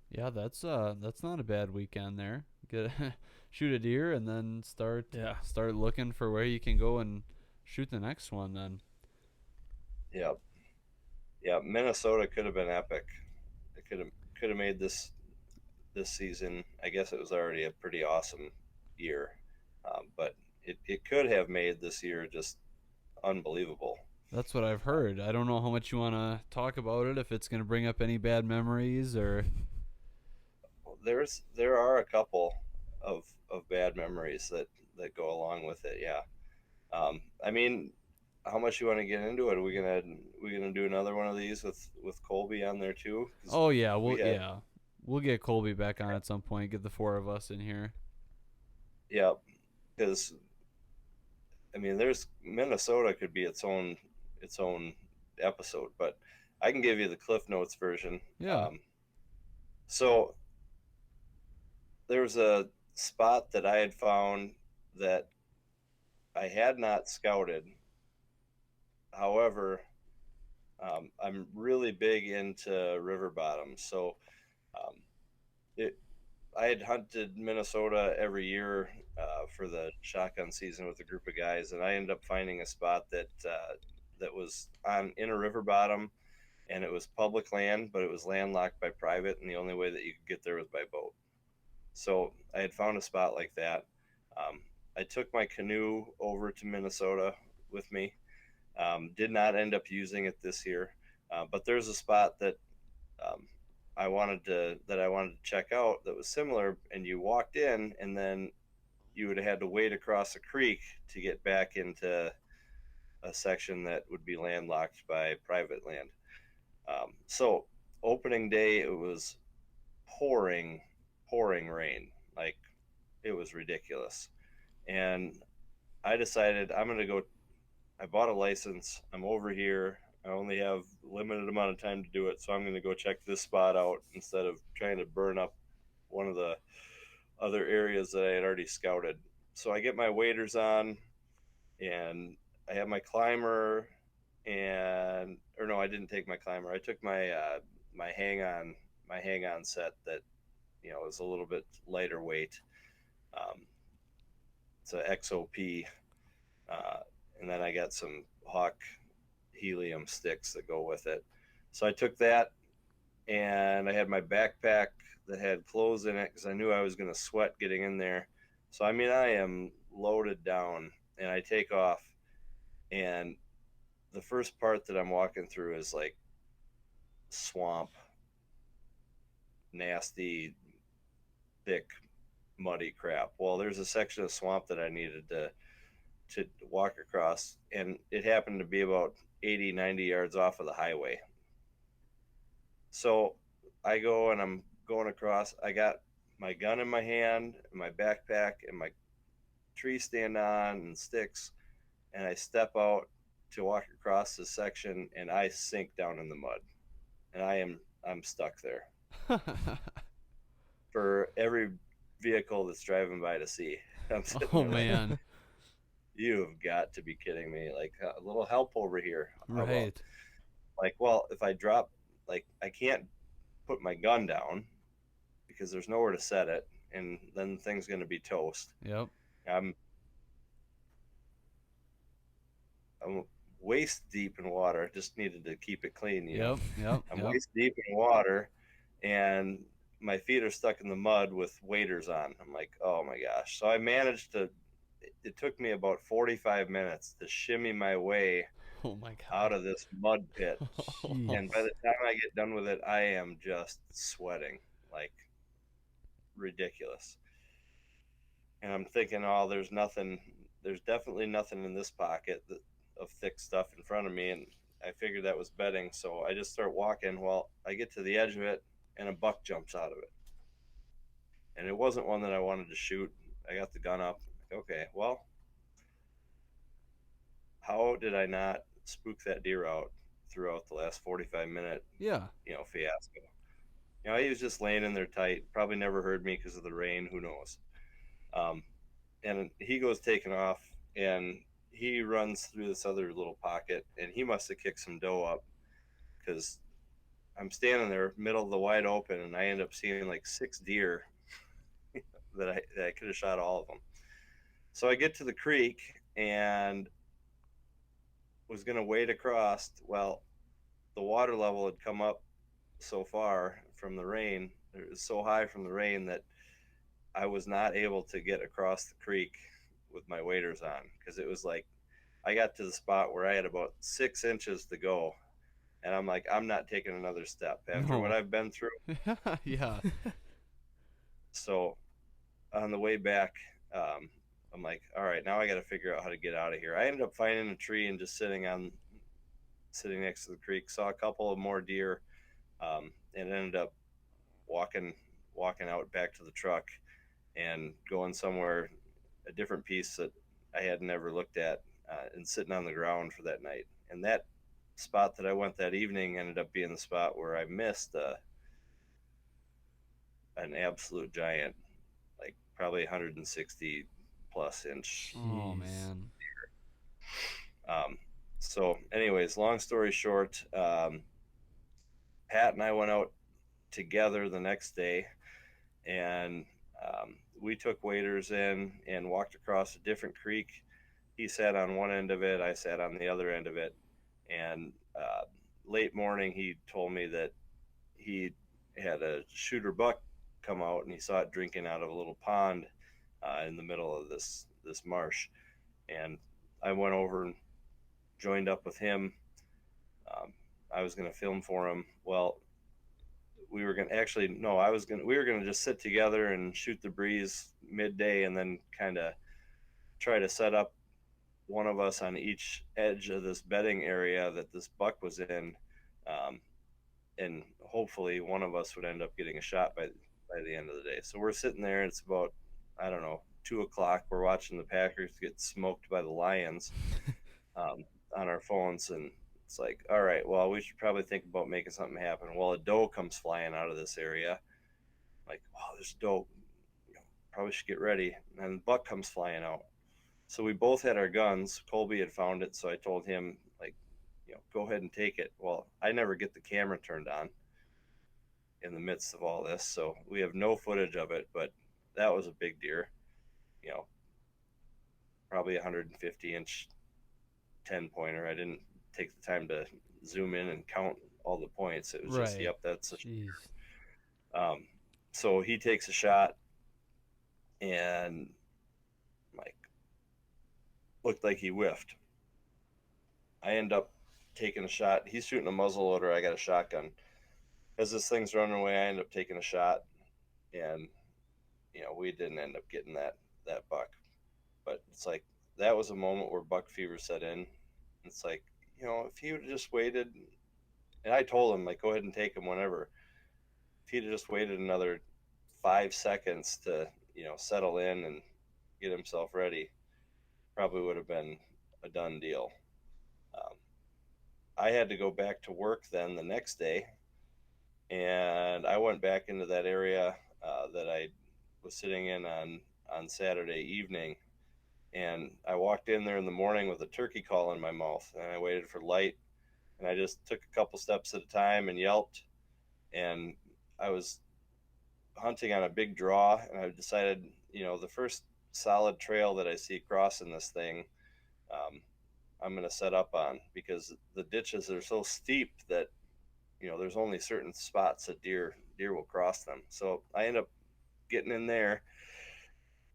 Yeah, that's not a bad weekend there. Get shoot a deer and then start Yeah. start looking for where you can go and shoot the next one then. Yeah, yeah. Minnesota could have been epic. It could have made this season. I guess it was already a pretty awesome year, but it could have made this year just unbelievable. That's what I've heard. I don't know how much you want to talk about it, if it's going to bring up any bad memories or. There are a couple of bad memories that go along with it. Yeah. I mean, how much you want to get into it? Are we gonna do another one of these with Kolbe on there too? 'Cause Oh yeah, we had we'll get Colby back on at some point. Get the four of us in here. yeah, because I mean, there's Minnesota could be its own episode, but I can give you the Cliff Notes version. Yeah. So there was a spot that I had found that I had not scouted. However, I'm really big into river bottoms, so um, it. I had hunted Minnesota every year for the shotgun season with a group of guys, and I ended up finding a spot that was on in a river bottom, and it was public land, but it was landlocked by private, and the only way that you could get there was by boat. So I had found a spot like that. Um, I took my canoe over to Minnesota with me. Did not end up using it this year, but there's a spot um, I wanted to check out that was similar. And you walked in, and then you would have had to wade across a creek to get back into a section that would be landlocked by private land. So opening day, it was pouring, pouring rain. Like it was ridiculous. And I decided I'm going to go. I bought a license. I'm over here. I only have a limited amount of time to do it. So I'm going to go check this spot out instead of trying to burn up one of the other areas that I had already scouted. So I get my waders on and I have my climber and or no, I didn't take my climber. I took my hang on set that is a little bit lighter weight. Um, it's a XOP, uh, and then I got some Hawk helium sticks that go with it. So I took that, and I had my backpack that had clothes in it because I knew I was going to sweat getting in there. So I mean, I am loaded down, and I take off, and the first part that I'm walking through is like swamp, nasty, thick, muddy crap. Well, there's a section of swamp that I needed to walk across, and it happened to be about 80, 90 yards off of the highway. So I go and I'm going across. I got my gun in my hand, my backpack, and my tree stand on and sticks, and I step out to walk across this section, and I sink down in the mud, and I'm stuck there for every vehicle that's driving by to see. I'm sitting Oh there like, man. you have got to be kidding me! Like a little help over here. How about Right. like, well, if I drop, like I can't put my gun down because there's nowhere to set it, and then the thing's going to be toast. Yep. I'm I'm waist deep in water. Just needed to keep it clean, you know. Yep. Yep. I'm Yep. waist deep in water, and my feet are stuck in the mud with waders on. I'm like, oh my gosh! So I managed to. It took me about 45 minutes to shimmy my way Oh my out god. of this mud pit, and by Jeez. the time I get done with it, I am just sweating like ridiculous. And I'm thinking, oh, there's nothing. There's definitely nothing in this pocket of thick stuff in front of me, and I figured that was bedding. So I just start walking. Well, I get to the edge of it, and a buck jumps out of it, and it wasn't one that I wanted to shoot. I got the gun up. Okay, well, how did I not spook that deer out throughout the last 45-minute, Yeah. fiasco? He was just laying in there tight. Probably never heard me because of the rain. Who knows? Um, and he goes taking off, and he runs through this other little pocket, and he must have kicked some doe up because I'm standing there middle of the wide open, and I end up seeing like 6 deer that I could have shot all of them. So I get to the creek and was going to wade across. Well, the water level had come up so far from the rain. It was so high from the rain that I was not able to get across the creek with my waders on because it was like I got to the spot where I had about 6 inches to go. And I'm like, I'm not taking another step after what No. I've been through. Yeah. So on the way back, I'm like, all right, now I got to figure out how to get out of here. I ended up finding a tree and just sitting next to the creek. Saw a couple of more deer, and ended up walking walking out back to the truck and going somewhere a different piece that I had never looked at, and sitting on the ground for that night. And that spot that I went that evening ended up being the spot where I missed an absolute giant, like probably 160 plus inch. Oh Jeez. man. Um, so, anyways, long story short, Pat and I went out together the next day, and we took waders in and walked across a different creek. He sat on one end of it, I sat on the other end of it, and late morning he told me that he had a shooter buck come out, and he saw it drinking out of a little pond in the middle of this marsh. And I went over and joined up with him. Um, I was going to film for him. Well, we were going to actually no, I was going to we were going to just sit together and shoot the breeze midday, and then kind of try to set up one of us on each edge of this bedding area that this buck was in, um, and hopefully one of us would end up getting a shot by the end of the day. So we're sitting there, and it's about, I don't know, 2 o'clock. We're watching the Packers get smoked by the Lions, um, on our phones, and it's like, all right, well, we should probably think about making something happen. Well, a doe comes flying out of this area. Like, oh, there's a doe. Probably should get ready. And the buck comes flying out. So we both had our guns. Kolbe had found it, so I told him, like, go ahead and take it. Well, I never get the camera turned on in the midst of all this, so we have no footage of it, but that was a big deer, you know, probably 150-inch 10 pointer. I didn't take the time to zoom in and count all the points. It was just, Right. yep, that's a. Jeez. Um, so he takes a shot, and I'm like, looked like he whiffed. I end up taking a shot. He's shooting a muzzle loader. I got a shotgun. As this thing's running away, I end up taking a shot, and we didn't end up getting that buck. But it's like that was a moment where buck fever set in. It's like, if he would have just waited, and I told him, like, go ahead and take him whenever. If he'd have just waited another 5 seconds to settle in and get himself ready, probably would have been a done deal. Um, I had to go back to work then the next day, and I went back into that area that I was sitting in on Saturday evening, and I walked in there in the morning with a turkey call in my mouth, and I waited for light, and I just took a couple steps at a time and yelped, and I was hunting on a big draw, and I decided, the first solid trail that I see crossing this thing, um, I'm going to set up on, because the ditches are so steep that there's only certain spots that deer will cross them. So I end up getting in there.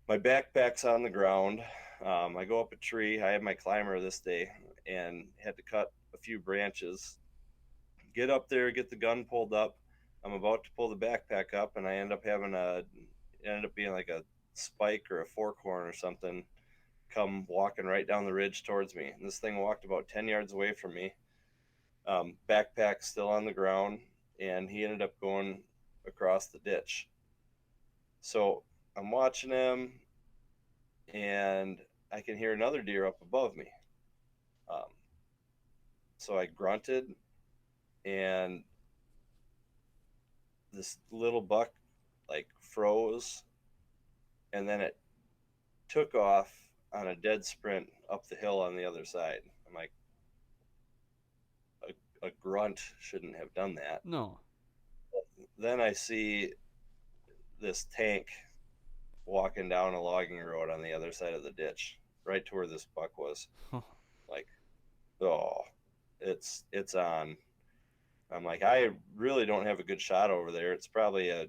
My backpack's on the ground. I go up a tree. I had my climber this day and had to cut a few branches. Get up there, get the gun pulled up. I'm about to pull the backpack up, and I end up being like a spike or a fork horn or something, come walking right down the ridge towards me. And this thing walked about 10 yards away from me. Backpack still on the ground, and he ended up going across the ditch. So I'm watching him, and I can hear another deer up above me. Um, so I grunted, and this little buck like froze, and then it took off on a dead sprint up the hill on the other side. I'm like, a grunt shouldn't have done that. No. Then I see this tank walking down a logging road on the other side of the ditch, right to where this buck was. Like, oh, it's on. I'm like, I really don't have a good shot over there. It's probably a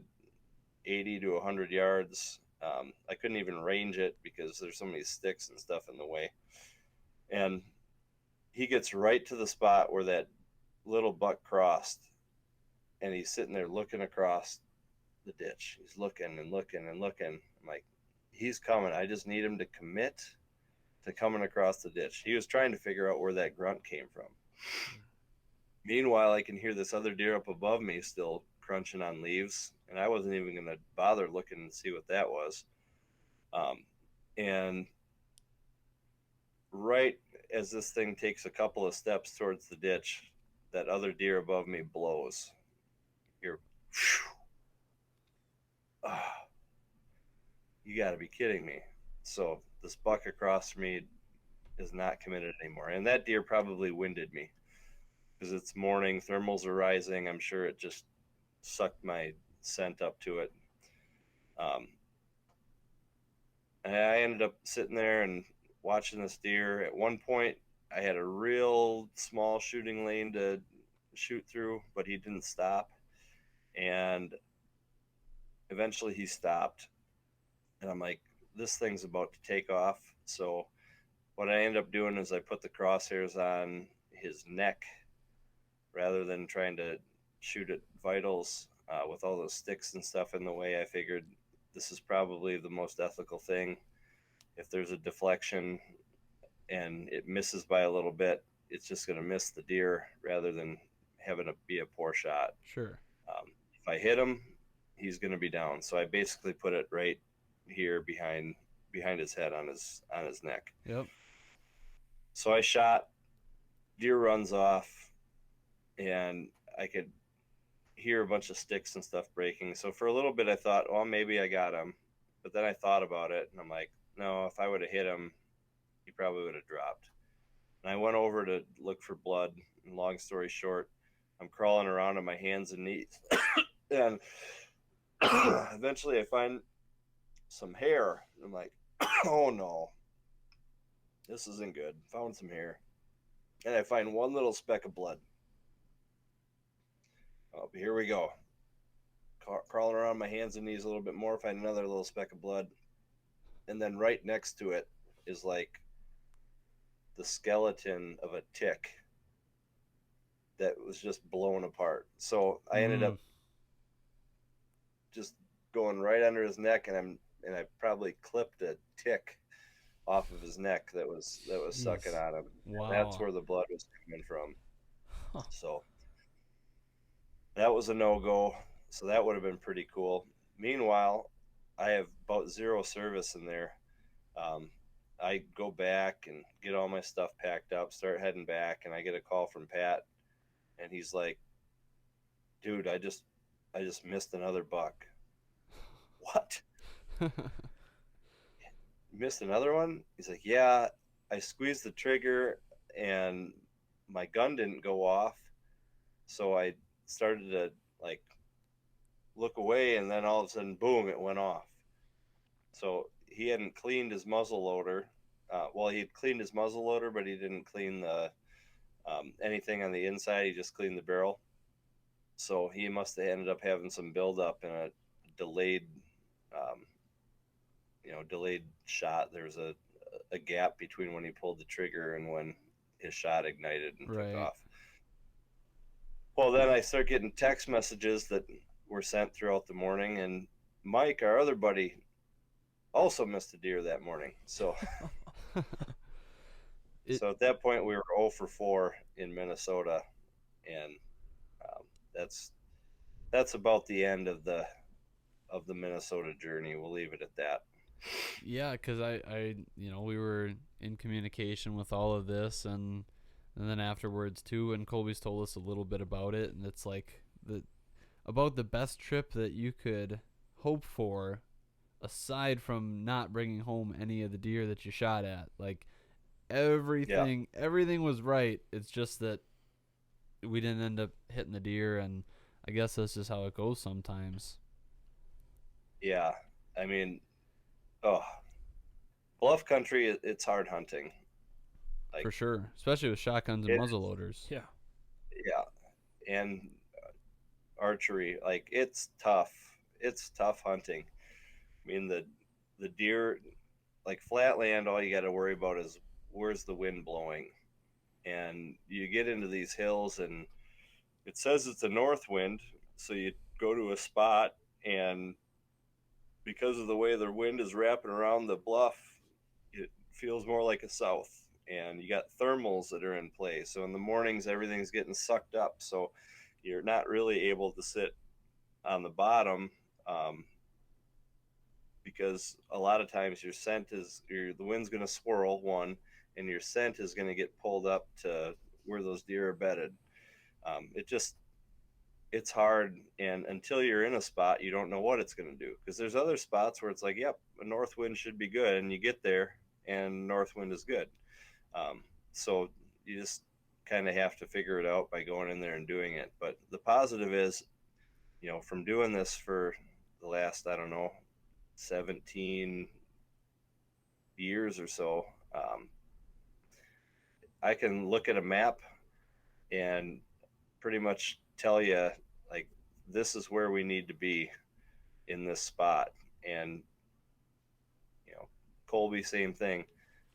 80 to 100 yards. I couldn't even range it because there's so many sticks and stuff in the way. And he gets right to the spot where that little buck crossed, and he's sitting there looking across the ditch. He's looking and looking and looking. I'm like, he's coming. I just need him to commit to coming across the ditch. He was trying to figure out where that grunt came from. Meanwhile, I can hear this other deer up above me still crunching on leaves, and I wasn't even going to bother looking and see what that was. And right as this thing takes a couple of steps towards the ditch, that other deer above me blows. You're, oh, you got to be kidding me. So this buck across from me is not committed anymore. And that deer probably winded me because it's morning, thermals are rising. I'm sure it just sucked my scent up to it. And I ended up sitting there and watching this deer. At one point, I had a real small shooting lane to shoot through, but he didn't stop. And eventually he stopped. And I'm like, this thing's about to take off. So what I ended up doing is I put the crosshairs on his neck rather than trying to shoot at vitals with all those sticks and stuff in the way. I figured this is probably the most ethical thing. If there's a deflection and it misses by a little bit, it's just going to miss the deer rather than having it be a poor shot. Sure. If I hit him, he's going to be down. So I basically put it right here behind his head on his neck. Yep. So I shot, deer runs off, and I could hear a bunch of sticks and stuff breaking. So for a little bit I thought, well, maybe I got him. But then I thought about it, and I'm like, no, if I would have hit him, he probably would have dropped. And I went over to look for blood, and long story short, I'm crawling around on my hands and knees. And eventually I find some hair. I'm like, oh no, this isn't good. Found some hair. And I find one little speck of blood. Oh, here we go. Crawling around my hands and knees a little bit more, find another little speck of blood. And then right next to it is like the skeleton of a tick that was just blown apart. So I ended up just going right under his neck, and I probably clipped a tick off of his neck that was sucking Jeez. on him. Wow. And that's where the blood was coming from. Huh. So that was a no-go. So that would have been pretty cool. Meanwhile, I have about zero service in there. I go back and get all my stuff packed up, start heading back, and I get a call from Pat, and he's like, "Dude, I just missed another buck." What? Missed another one? He's like, "Yeah, I squeezed the trigger and my gun didn't go off, so I started to like look away, and then all of a sudden, boom, it went off." So he hadn't cleaned his muzzle loader. Well, he had cleaned his muzzle loader, but he didn't clean the anything on the inside. He just cleaned the barrel. So he must have ended up having some buildup in a delayed, um, delayed shot. There was a gap between when he pulled the trigger and when his shot ignited and took Right. off. Well, then I start getting text messages that were sent throughout the morning, and Mike, our other buddy, also missed a deer that morning. So It, so at that point we were 0 for 4 in Minnesota, and um, that's about the end of the Minnesota journey. We'll leave it at that. yeah, because we were in communication with all of this, and then afterwards too, and Colby's told us a little bit about it, and it's like about the best trip that you could hope for, aside from not bringing home any of the deer that you shot at. Like everything was right. It's just that we didn't end up hitting the deer, and I guess that's just how it goes sometimes. Yeah, I mean, oh, bluff country, it's hard hunting. For Like sure, especially with shotguns and it, muzzle loaders. Yeah. yeah, and archery, like it's tough. It's tough hunting. I mean, the deer, like flatland, all you got to worry about is where's the wind blowing, and you get into these hills, and it says it's a north wind, so you go to a spot, and because of the way the wind is wrapping around the bluff, it feels more like a south. And you got thermals that are in play. So in the mornings, everything's getting sucked up. So you're not really able to sit on the bottom, um, because a lot of times the wind's going to swirl one, and your scent is going to get pulled up to where those deer are bedded. It just it's hard, and until you're in a spot you don't know what it's going to do, because there's other spots where it's like, yep, a north wind should be good, and you get there and north wind is good. So you just kind of have to figure it out by going in there and doing it. But the positive is, from doing this for the last, I don't know, 17 years or so, I can look at a map and pretty much tell you, like, this is where we need to be in this spot. And Kolbe, same thing.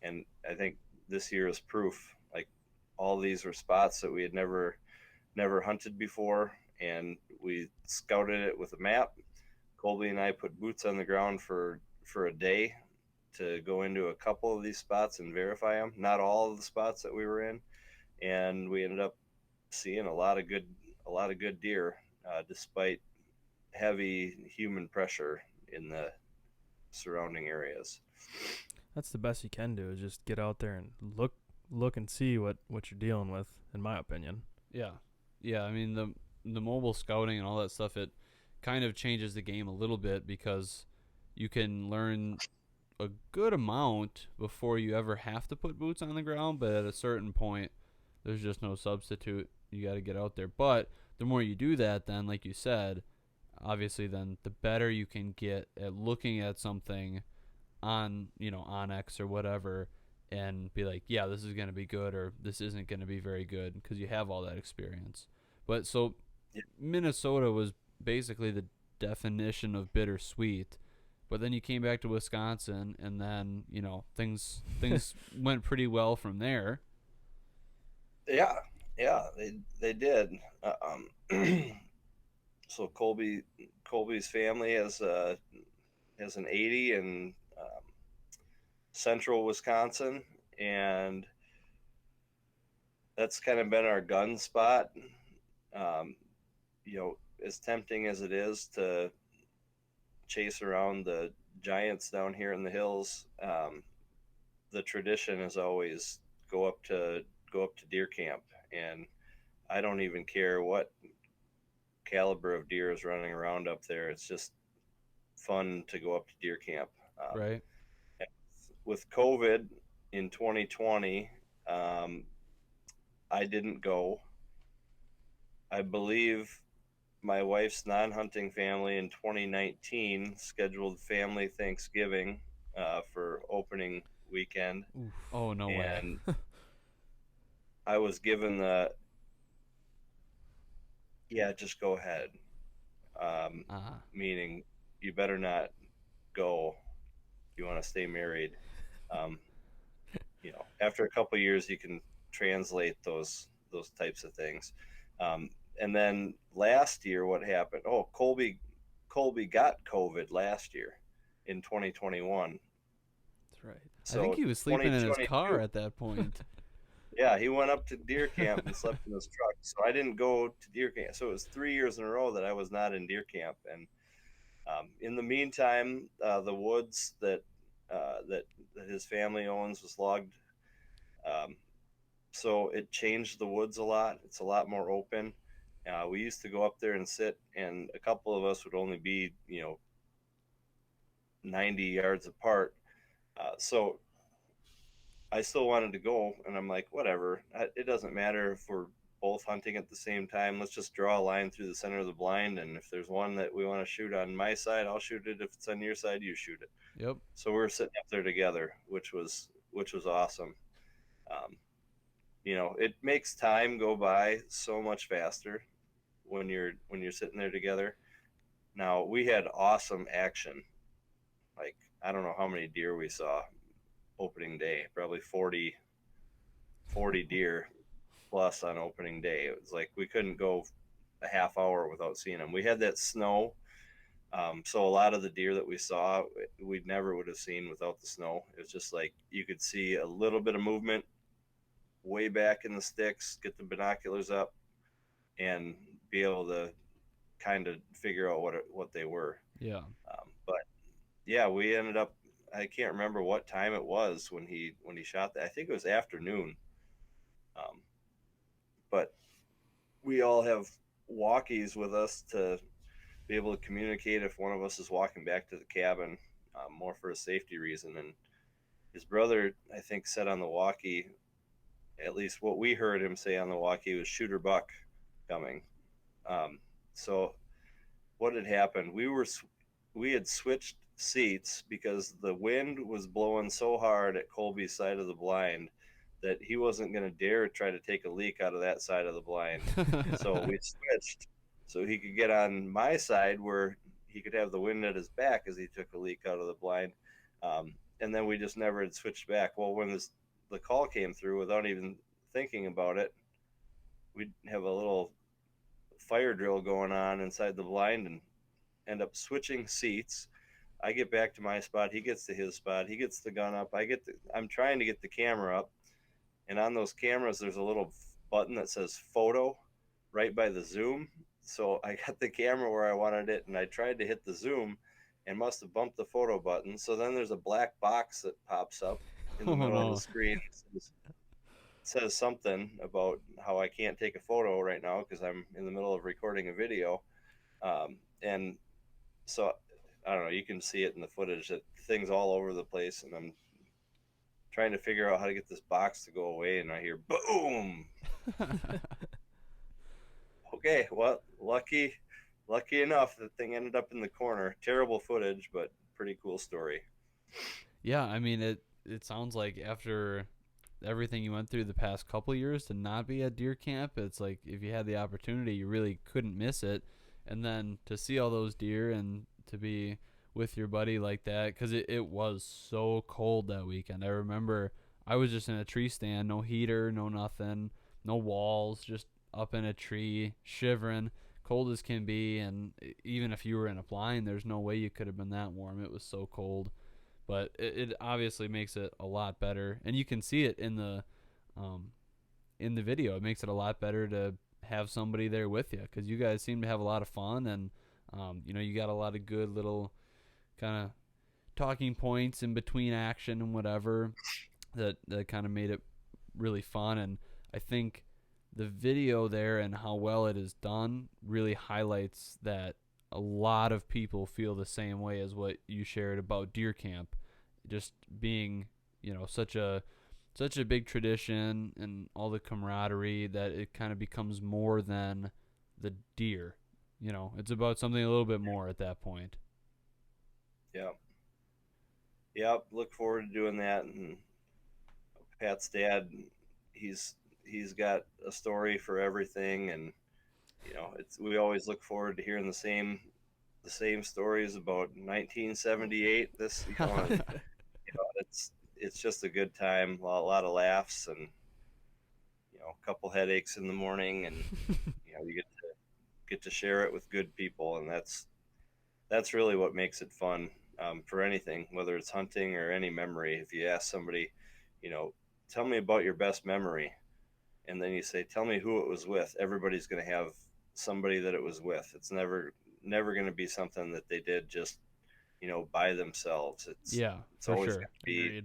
And I think this year is proof. Like, all these were spots that we had never hunted before, and we scouted it with a map. Kolbe and I put boots on the ground for a day to go into a couple of these spots and verify them. Not all of the spots that we were in, and we ended up seeing a lot of good deer, despite heavy human pressure in the surrounding areas. That's the best you can do, is just get out there and look and see what you're dealing with, in my opinion. Yeah, yeah. I mean, the mobile scouting and all that stuff, it kind of changes the game a little bit, because you can learn a good amount before you ever have to put boots on the ground. But at a certain point, there's just no substitute. You got to get out there. But the more you do that, then, like you said, obviously, then the better you can get at looking at something on Onyx or whatever, and be like, yeah, this is going to be good, or this isn't going to be very good, because you have all that experience. But so Yeah. Minnesota was basically the definition of bittersweet, But then you came back to Wisconsin, and then things went pretty well from there. Yeah, yeah, they did. So Colby's family has an 80 in central Wisconsin, and that's kind of been our gun spot. Um, as tempting as it is to chase around the giants down here in the hills, the tradition is always go up to deer camp, and I don't even care what caliber of deer is running around up there. It's just fun to go up to deer camp. Um, Right. with COVID in 2020, I didn't go. I believe my wife's non-hunting family in 2019 scheduled family Thanksgiving for opening weekend, Oof. Oh, no way. and I was given the yeah, just go ahead, Ah. meaning you better not go. You want to stay married. Um, after a couple of years, you can translate those types of things. Um, and then last year, what happened? Oh, Colby got COVID last year in 2021. That's right. I think So he was sleeping in his car 2022, at that point. yeah, he went up to deer camp and slept in his truck. So I didn't go to deer camp. So it was 3 years in a row that I was not in deer camp. And in the meantime, the woods that his family owns was logged. Um, so it changed the woods a lot. It's a lot more open. We used to go up there and sit, and a couple of us would only be 90 yards apart. So I still wanted to go, and I'm like, whatever. It doesn't matter if we're both hunting at the same time. Let's just draw a line through the center of the blind, and if there's one that we want to shoot on my side, I'll shoot it. If it's on your side, you shoot it. Yep. So we were sitting up there together, which was awesome. Um, it makes time go by so much faster when you're sitting there together. Now we had awesome action. Like, I don't know how many deer we saw opening day, probably 40 deer plus on opening day. It was like we couldn't go a half hour without seeing them. We had that snow, so a lot of the deer that we saw we never would have seen without the snow. It was just like you could see a little bit of movement way back in the sticks, get the binoculars up, and be able to kind of figure out what they were. Yeah. But yeah, we ended up. I can't remember what time it was when he shot that. I think it was afternoon. Um, but we all have walkies with us to be able to communicate if one of us is walking back to the cabin, more for a safety reason. And his brother, I think, said on the walkie, at least what we heard him say on the walkie was shooter buck coming. So what had happened? We had switched seats because the wind was blowing so hard at Colby's side of the blind that he wasn't going to dare try to take a leak out of that side of the blind. So we switched so he could get on my side where he could have the wind at his back as he took a leak out of the blind. And then we just never had switched back. Well, when the call came through, without even thinking about it, we'd have a little fire drill going on inside the blind and end up switching seats. I get back to my spot. He gets to his spot. He gets the gun up. I'm trying to get the camera up. And on those cameras, there's a little button that says photo right by the zoom. So I got the camera where I wanted it, and I tried to hit the zoom and must have bumped the photo button. So then there's a black box that pops up in the Oh, middle of no. the screen. It says something about how I can't take a photo right now because I'm in the middle of recording a video. And so I don't know, you can see it in the footage that things all over the place, and I'm trying to figure out how to get this box to go away, and I hear boom. Okay, well, lucky enough that thing ended up in the corner. Terrible footage, but pretty cool story. Yeah, I mean it sounds like after everything you went through the past couple of years to not be at deer camp, it's like if you had the opportunity, you really couldn't miss it. And then to see all those deer and to be with your buddy like that, because it was so cold that weekend. I remember I was just in a tree stand, no heater, no nothing, no walls, just up in a tree, shivering, cold as can be. And even if you were in a blind, there's no way you could have been that warm. It was so cold. But it obviously makes it a lot better, and you can see it um, in the video. It makes it a lot better to have somebody there with you, because you guys seem to have a lot of fun, and you got a lot of good little kind of talking points in between action and whatever that kind of made it really fun. And I think the video there and how well it is done really highlights that a lot of people feel the same way as what you shared about deer camp, just being such a big tradition and all the camaraderie that it kind of becomes more than the deer. It's about something a little bit more at that point. Yeah. Yep. Look forward to doing that. And Pat's dad, he's he's got a story for everything, and we always look forward to hearing the same stories about 1978. It's just a good time, a lot of laughs, and a couple headaches in the morning, and you get to share it with good people, and that's really what makes it fun, for anything, whether it's hunting or any memory. If you ask somebody, you know, tell me about your best memory, and then you say, tell me who it was with, everybody's going to have somebody that it was with. It's never going to be something that they did just by themselves. Yeah, It's for always sure. going to be, Agreed.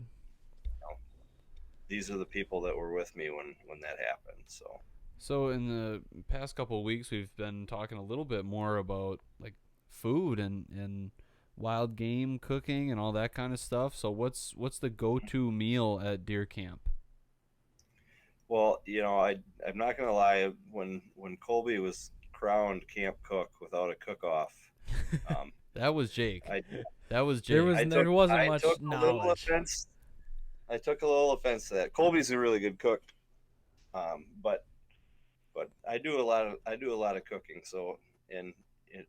these are the people that were with me when that happened. So in the past couple of weeks, we've been talking a little bit more about like food and wild game cooking and all that kind of stuff. So what's the go-to meal at deer camp? Well, I'm not gonna lie. When Kolbe was crowned camp cook without a cook-off, That was Jake. I That was Jake. There wasn't I much took a little knowledge. offense. I took a little offense to that. Colby's a really good cook, but I do a lot of cooking. So, and it,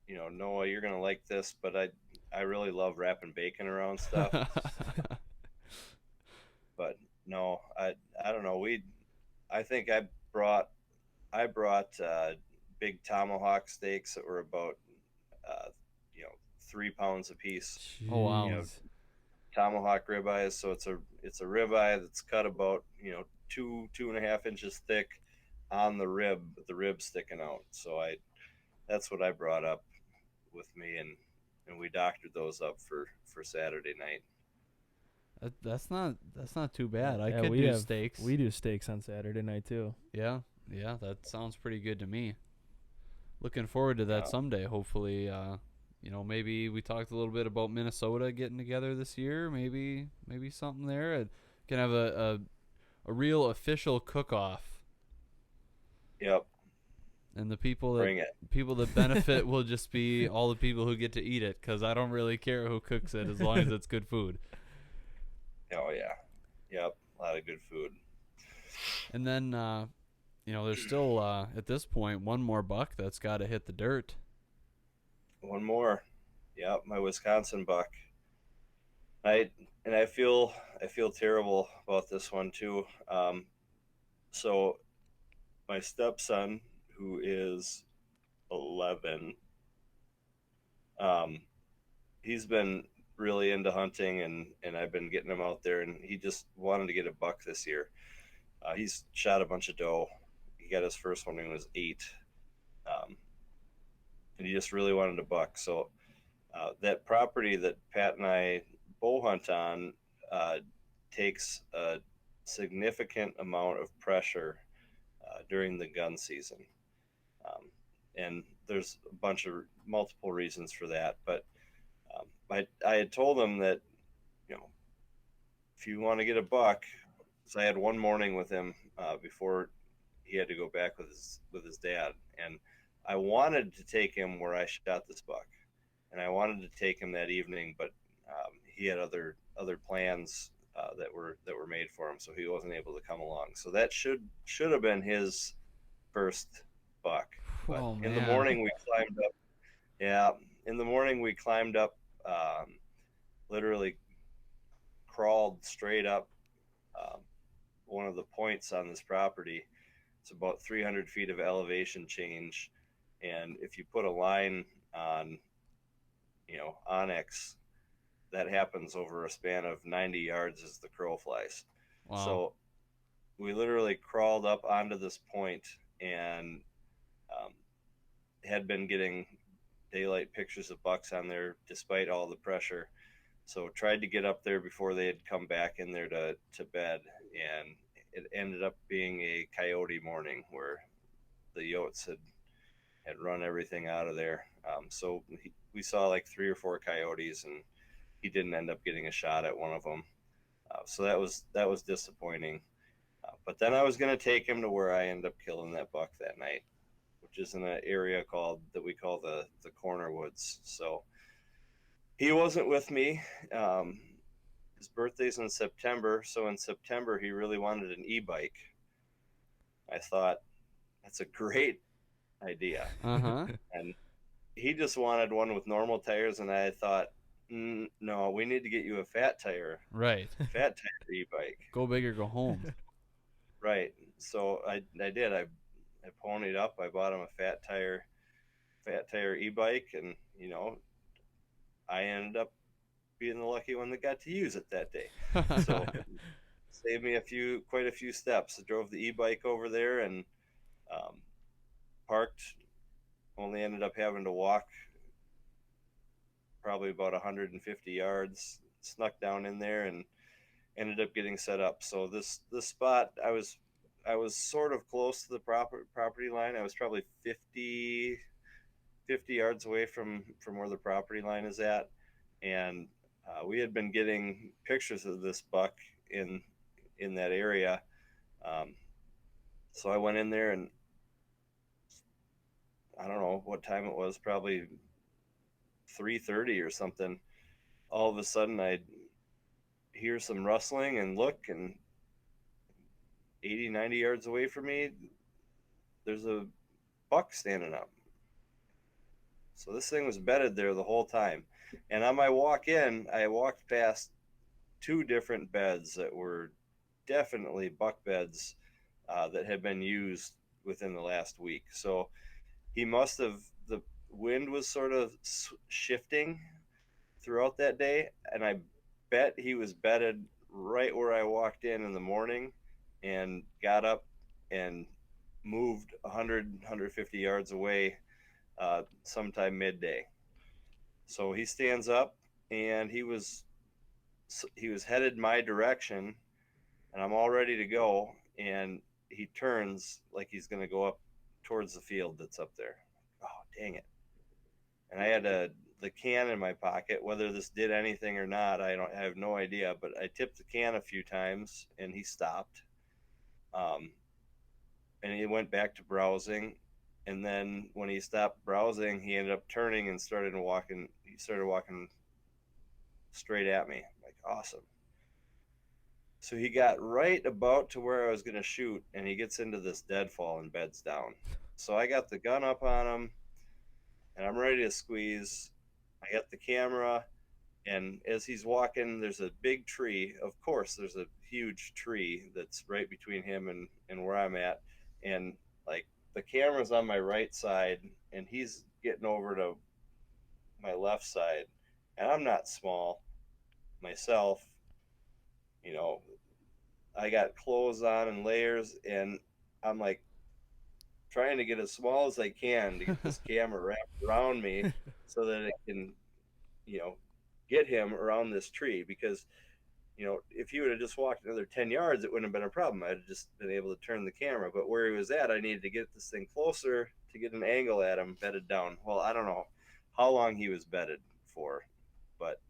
Noah, you're gonna like this, but I really love wrapping bacon around stuff. But no, I don't know. I think I brought big tomahawk steaks that were about uh, 3 pounds a piece. Oh wow. Tomahawk ribeyes. So it's a ribeye that's cut about 2.5 inches thick on the rib, with the rib sticking out. So that's what I brought up with me, and we doctored those up for Saturday night. That's not too bad. I Yeah, could do steaks. We do steaks on Saturday night too. Yeah, that sounds pretty good to me. Looking forward to that someday. Hopefully, maybe we talked a little bit about Minnesota getting together this year. Maybe something there. And can have a real official cook-off. Yep. And the people Bring it. that benefit will just be all the people who get to eat it, because I don't really care who cooks it as long as it's good food. Oh yeah. Yep. A lot of good food. And then there's still at this point one more buck that's got to hit the dirt. One more. Yep. My Wisconsin buck. I feel terrible about this one too. So my stepson, who is 11, he's been really into hunting, and I've been getting him out there, and he just wanted to get a buck this year. He's shot a bunch of doe. He got his first one when he was 8, and he just really wanted a buck. So that property that Pat and I bow hunt on takes a significant amount of pressure during the gun season, and there's a bunch of multiple reasons for that. But I had told him that, if you want to get a buck, so I had one morning with him before he had to go back with his dad, and I wanted to take him where I shot this buck, and I wanted to take him that evening, but he had other plans that were made for him, so he wasn't able to come along. So that should have been his first buck. But Oh, in the man. morning we climbed up. Yeah, in the morning we climbed up, literally crawled straight up um, one of the points on this property. It's about 300 feet of elevation change, and if you put a line on, onyx, that happens over a span of 90 yards as the crow flies. Wow. So we literally crawled up onto this point and um, had been getting daylight pictures of bucks on there despite all the pressure. So tried to get up there before they had come back in there to bed, and it ended up being a coyote morning where the yotes had run everything out of there. So we saw like 3 or 4 coyotes, and he didn't end up getting a shot at one of them. So that was disappointing. But then I was going to take him to where I ended up killing that buck that night, which is in an area that we call the Corner Woods. So he wasn't with me. Um, his birthday's in September, so in September he really wanted an e-bike. I thought that's a great idea, Uh-huh. and he just wanted one with normal tires, and I thought, no, we need to get you a Right. fat tire e-bike. Go big or go home. Right. So I did. I ponied up. I bought him a fat tire e-bike, and I ended up being the lucky one that got to use it that day. So saved me quite a few steps. I drove the e-bike over there and um, parked. Only ended up having to walk probably about 150 yards. Snuck down in there and ended up getting set up. So this spot, I was sort of close to the property line. I was probably 50 yards away from where the property line is at, and we had been getting pictures of this buck in that area. Um, so I went in there, and I don't know what time it was, probably 3:30 or something. All of a sudden, I hear some rustling and look, and 80, 90 yards away from me, there's a buck standing up. So this thing was bedded there the whole time. And on my walk in, I walked past 2 different beds that were definitely buck beds that had been used within the last week. So he must have, the wind was sort of shifting throughout that day. And I bet he was bedded right where I walked in the morning and got up and moved 100, 150 yards away sometime midday. So he stands up, and he was headed my direction, and I'm all ready to go, and he turns like he's going to go up towards the field that's up there. Oh, dang it. And I had the can in my pocket. Whether this did anything or not, I have no idea, but I tipped the can a few times, and he stopped. Um, and he went back to browsing, and then when he stopped browsing, he ended up turning and started walking straight at me. Like, awesome. So he got right about to where I was going to shoot, and he gets into this deadfall and beds down. So I got the gun up on him, and I'm ready to squeeze. I got the camera, and as he's walking, there's a big tree. Of course, there's a huge tree that's right between him and where I'm at. And like, the camera's on my right side, and he's getting over to my left side. And I'm not small myself. You know, I got clothes on and layers, and I'm like trying to get as small as I can to get this camera wrapped around me so that it can, you know, get him around this tree. Because, if he would have just walked another 10 yards, it wouldn't have been a problem. I'd have just been able to turn the camera. But where he was at, I needed to get this thing closer to get an angle at him bedded down. Well, I don't know how long he was bedded for, but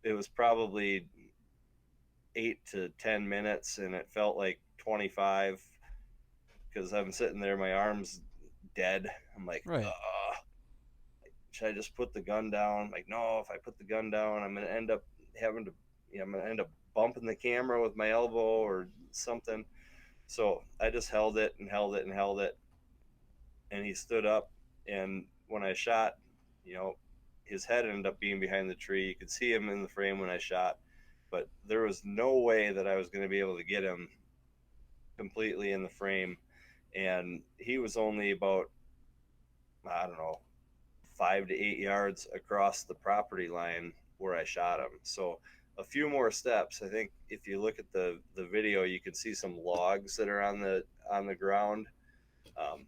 it was probably 8 to 10 minutes, and it felt like 25 because I'm sitting there, my arm's dead. I'm like, Right. should I just put the gun down? Like, no, if I put the gun down, I'm going to end up having to, I'm going to end up bumping the camera with my elbow or something. So I just held it and held it and held it. And he stood up. And when I shot, you know, his head ended up being behind the tree. You could see him in the frame when I shot, but there was no way that I was going to be able to get him completely in the frame. And he was only about, I don't know, 5 to 8 yards across the property line where I shot him. So a few more steps. I think if you look at the video, you can see some logs that are on the ground, um,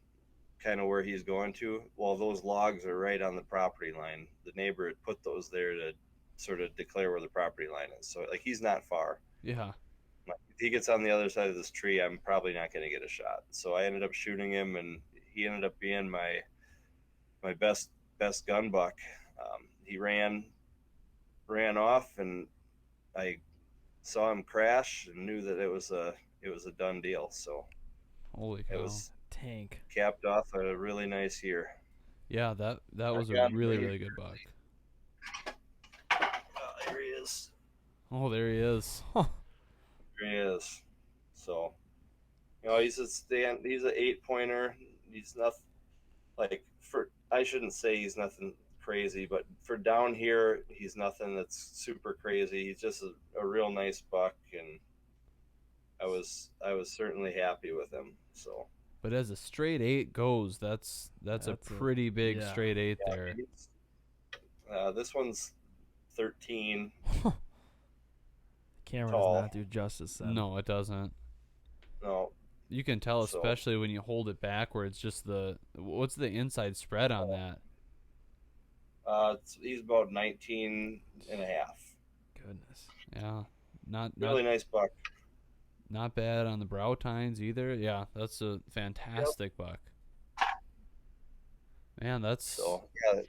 kind of where he's going to. Well, those logs are right on the property line. The neighbor had put those there to sort of declare where the property line is. So like he's not far. Yeah. If he gets on the other side of this tree, I'm probably not going to get a shot. So I ended up shooting him, and he ended up being my best gun buck. He ran off, and I saw him crash and knew that it was a done deal. So Holy it cow. was Tank. capped off a really nice year. Yeah, that was a got him really, right really good buck. There he is. Oh, there he is. There he is. So, he's he's an 8-pointer. He's nothing like I shouldn't say he's nothing crazy, but for down here, he's nothing that's super crazy. He's just a real nice buck, and I was certainly happy with him. So, But as a straight 8 goes, that's a pretty big yeah. straight 8 there. this one's 13. The camera Tall. does not do justice then. No, it doesn't. No, You can tell, So- especially when you hold it backwards, just what's the inside spread on that? he's about 19 and a half. Goodness. Yeah. Not Really nice buck. not bad on the brow tines either. Yeah, that's a fantastic buck. Man, that's So yeah,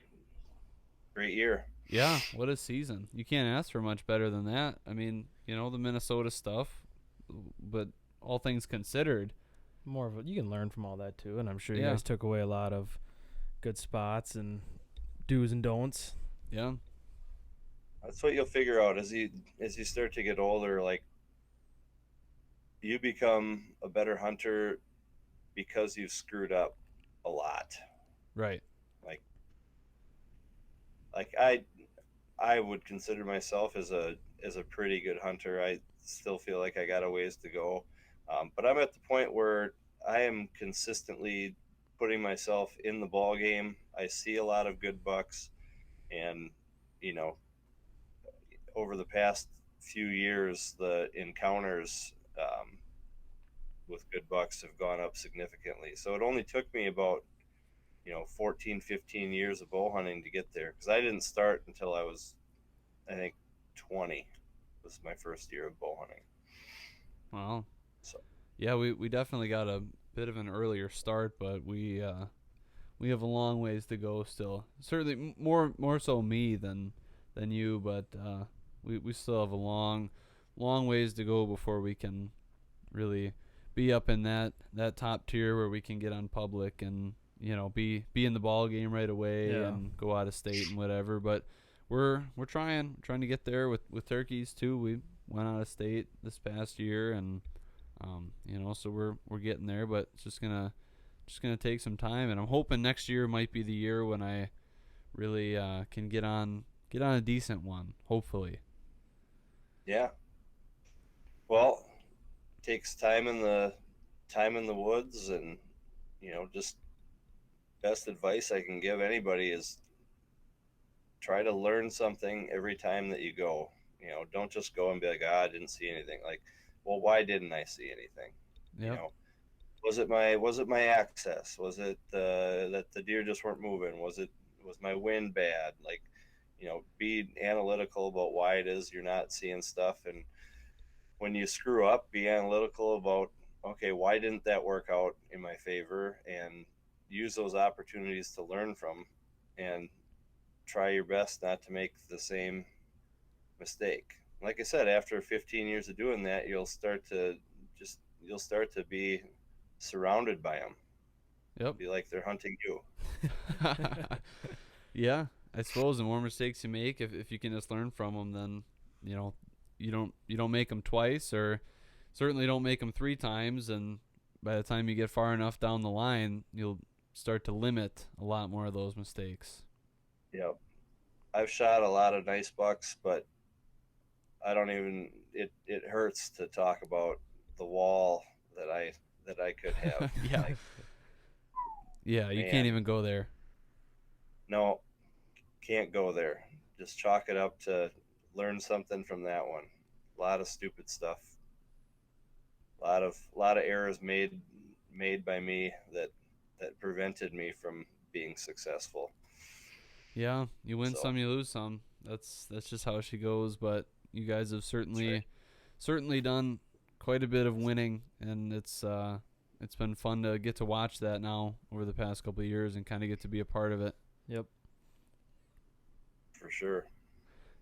great year. yeah, what a season. You can't ask for much better than that. I mean, the Minnesota stuff, but all things considered, More of you can learn from all that too, and I'm sure you Yeah. guys took away a lot of good spots and do's and don'ts. yeah. That's what you'll figure out as you start to get older. Like, you become a better hunter because you've screwed up a lot. Right. Like I would consider myself as a pretty good hunter. I still feel like I got a ways to go, but I'm at the point where I am consistently putting myself in the ball game. I see a lot of good bucks, and over the past few years, the encounters with good bucks have gone up significantly. So it only took me about 14, 15 years of bow hunting to get there, because I didn't start until I was, I think, 20 was my first year of bow hunting. Well, So yeah, we definitely got a bit of an earlier start, but we have a long ways to go still. Certainly more so me than you, but we still have a long ways to go before we can really be up in that top tier where we can get on public and be in the ball game right away and go out of state and whatever. But we're trying to get there with turkeys too. We went out of state this past year, and so we're getting there, but it's just gonna take some time, and I'm hoping next year might be the year when I really can get on a decent one, hopefully. yeah, well, takes time in the woods, and just best advice I can give anybody is try to learn something every time that you go. Don't just go and be like, I didn't see anything. Like, well, why didn't I see anything? Yeah. Was it my access? Was it that the deer just weren't moving? Was my wind bad? Like, be analytical about why it is you're not seeing stuff. And when you screw up, be analytical about, okay, why didn't that work out in my favor? And use those opportunities to learn from, and try your best not to make the same mistake. Like I said, after 15 years of doing that, you'll start to be surrounded by them. Yep. Be like they're hunting you. Yeah, I suppose the more mistakes you make, if you can just learn from them, then you don't make them twice, or certainly don't make them 3 times, and by the time you get far enough down the line, you'll start to limit a lot more of those mistakes. Yep. I've shot a lot of nice bucks, but I don't even. It hurts to talk about the wall that I could have. Yeah. Like, Yeah, you man, can't even go there. no, can't go there. Just chalk it up to learn something from that one. A lot of stupid stuff. A lot of errors made by me that prevented me from being successful. Yeah, you win So some, you lose some. That's just how she goes. But you guys have that's certainly right. done quite a bit of winning, and it's been fun to get to watch that now over the past couple of years and kind of get to be a part of it. Yep. For sure.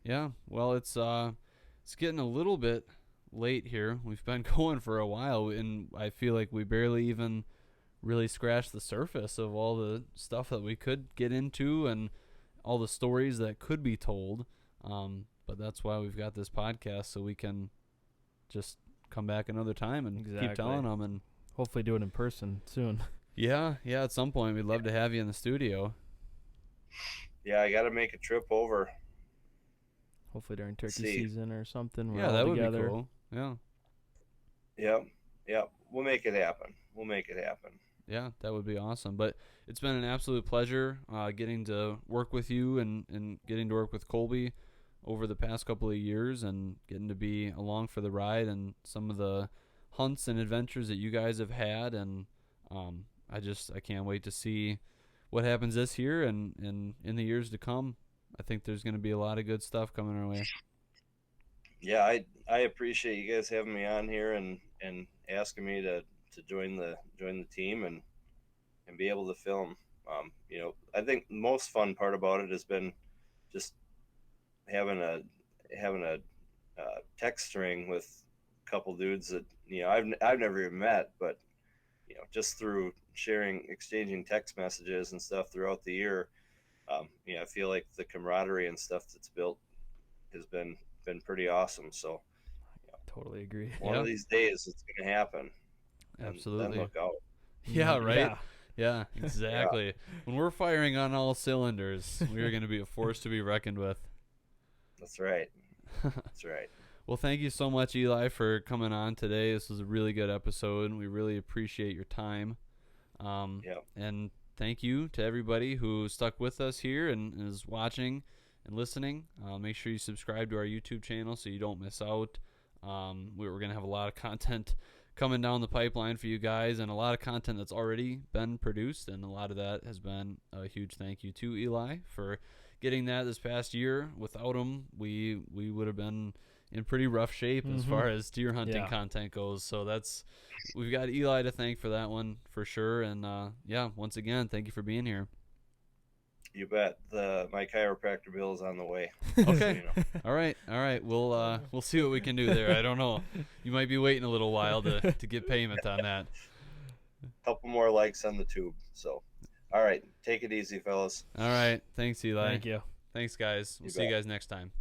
Yeah, well, it's getting a little bit late here. We've been going for a while, and I feel like we barely even really scratched the surface of all the stuff that we could get into and all the stories that could be told. But that's why we've got this podcast, so we can just come back another time and keep telling them. And hopefully do it in person soon. yeah, at some point we'd love to have you in the studio. Yeah, I got to make a trip over. Hopefully during turkey season or something. Yeah, that would be cool. Yeah. Yep. We'll make it happen. Yeah, that would be awesome. But it's been an absolute pleasure getting to work with you and getting to work with Kolbe over the past couple of years and getting to be along for the ride and some of the hunts and adventures that you guys have had. And I can't wait to see what happens this year and in the years to come. I think there's going to be a lot of good stuff coming our way. Yeah, I appreciate you guys having me on here and asking me to join the team and be able to film. I think the most fun part about it has been just having a text string with a couple dudes that I've never even met, but just through exchanging text messages and stuff throughout the year, I feel like the camaraderie and stuff that's built has been pretty awesome. So totally agree. One of these days it's going to happen. Absolutely. Then look out. Yeah, right? Yeah, exactly. Yeah. When we're firing on all cylinders, we are going to be a force to be reckoned with. That's right. That's right. Well, thank you so much, Eli, for coming on today. This was a really good episode, and we really appreciate your time. And thank you to everybody who stuck with us here and is watching and listening. Make sure you subscribe to our YouTube channel so you don't miss out. We're going to have a lot of content coming down the pipeline for you guys, and a lot of content that's already been produced, and a lot of that has been a huge thank you to Eli for getting that this past year. Without him, we would have been in pretty rough shape as far as deer hunting content goes. So we've got Eli to thank for that one for sure. And once again, thank you for being here. You bet. My chiropractor bill is on the way. Okay. All right. We'll see what we can do there. I don't know. You might be waiting a little while to get payment on that. Couple more likes on the tube. So, all right. Take it easy, fellas. All right. Thanks, Eli. Thank you. Thanks, guys. We'll see you guys next time.